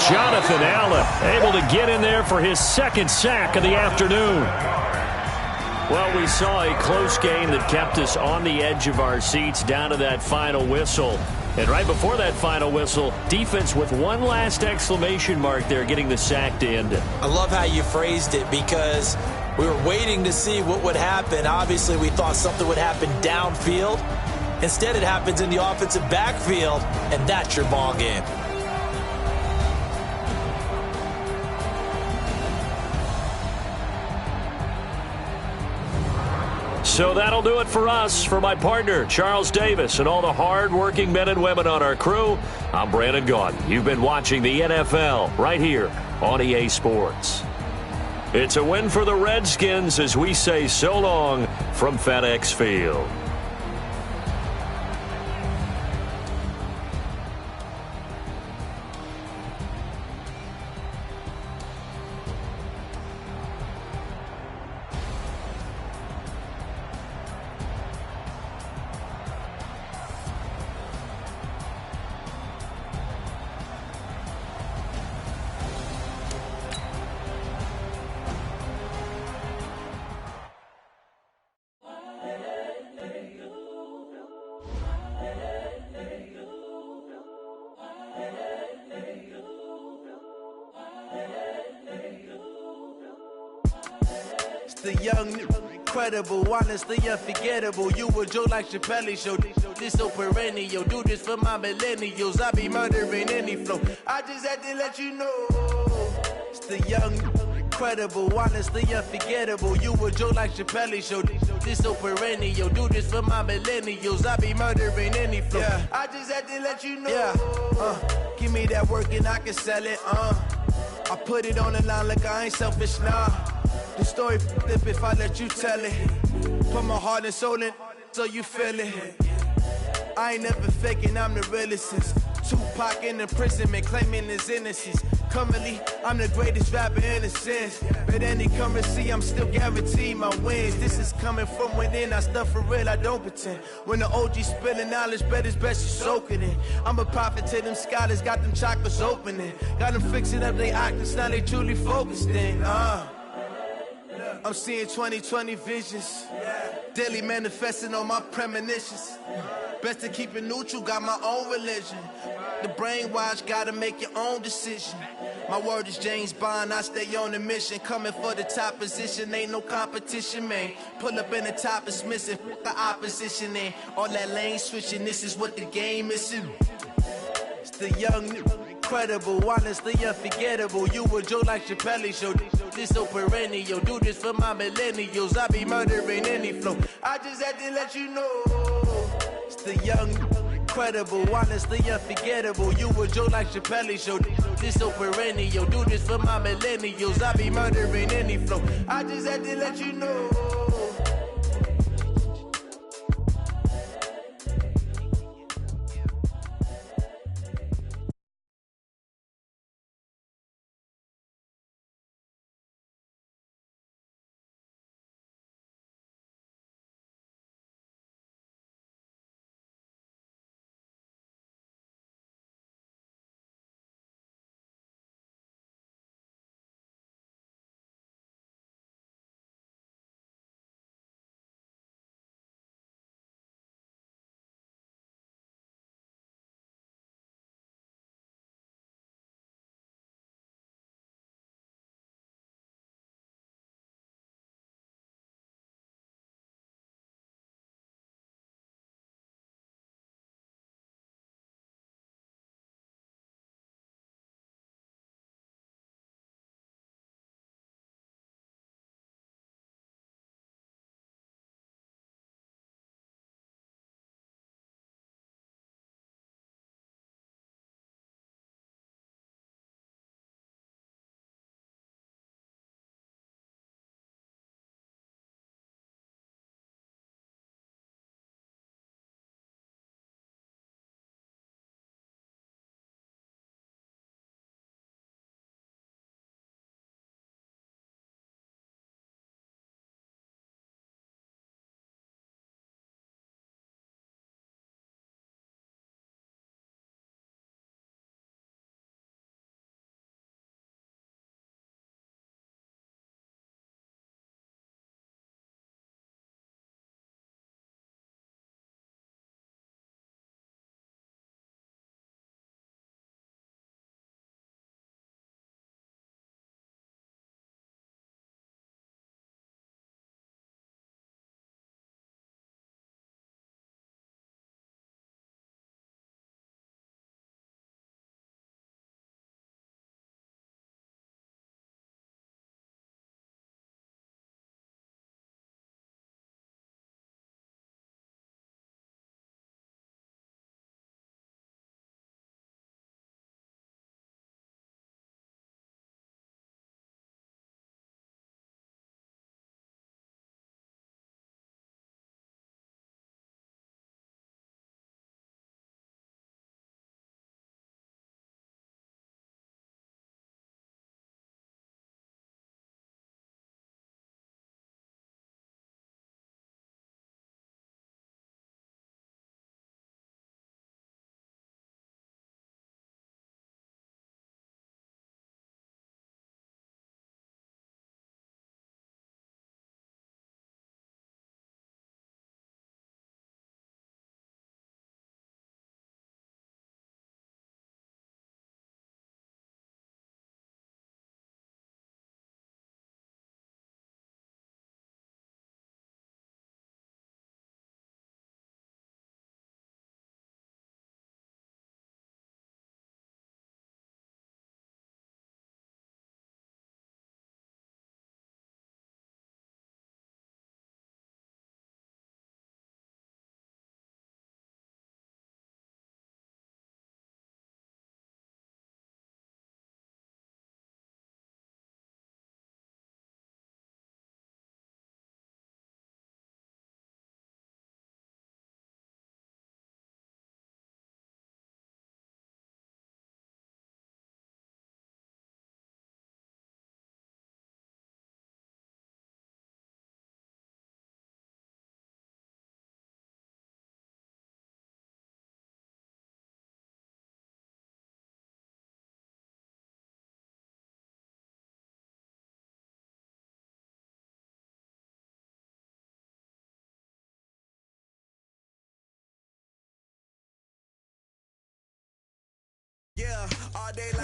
Jonathan Allen able to get in there for his 2nd sack of the afternoon. Well, we saw a close game that kept us on the edge of our seats down to that final whistle. And right before that final whistle, defense with one last exclamation mark there, getting the sack to end it. I love how you phrased it because we were waiting to see what would happen. Obviously, we thought something would happen downfield. Instead, it happens in the offensive backfield, and that's your ball game. So that'll do it for us. For my partner, Charles Davis, and all the hard-working men and women on our crew, I'm Brandon Gaudin. You've been watching the NFL right here on EA Sports. It's a win for the Redskins as we say so long from FedEx Field. The young incredible, honestly unforgettable. You a joke like Chappelle Show. This so perennial. Do this for my millennials. I be murdering any flow. I just had to let you know. It's the young, incredible, honestly unforgettable. You a joke like Chappelle Show. This so perennial. Do this for my millennials. I be murdering any flow. Yeah. I just had to let you know. Yeah. Give me that work and I can sell it. I put it on the line like I ain't selfish, nah. The story flip if I let you tell it. Put my heart and soul in so you feel it. I ain't never faking, I'm the realest since Tupac in imprisonment, claiming his innocence. Currently, I'm the greatest rapper in a sense. But any currency, I'm still guaranteed my wins. This is coming from within, I stuff for real, I don't pretend. When the OG spilling knowledge, bet it's best you soak it in. I'm a prophet to them scholars, got them chakras opening. Got them fixing up they octaves, now they truly focused in. I'm seeing 2020 visions. Daily manifesting on my premonitions. Best to keep it neutral, got my own religion. The brainwash, gotta make your own decision. My word is James Bond, I stay on the mission. Coming for the top position, ain't no competition, man. Pull up in the top, it's missing, the opposition in. All that lane switching, this is what the game is. It's the young, incredible, honestly unforgettable. You a joke like Chappelle Show. This so perennial. Do this for my millennials. I be murdering any flow. I just had to let you know. It's the young, incredible, honestly unforgettable. You a joke like Chappelle Show. This so perennial. Do this for my millennials. I be murdering any flow. I just had to let you know. broad daylight.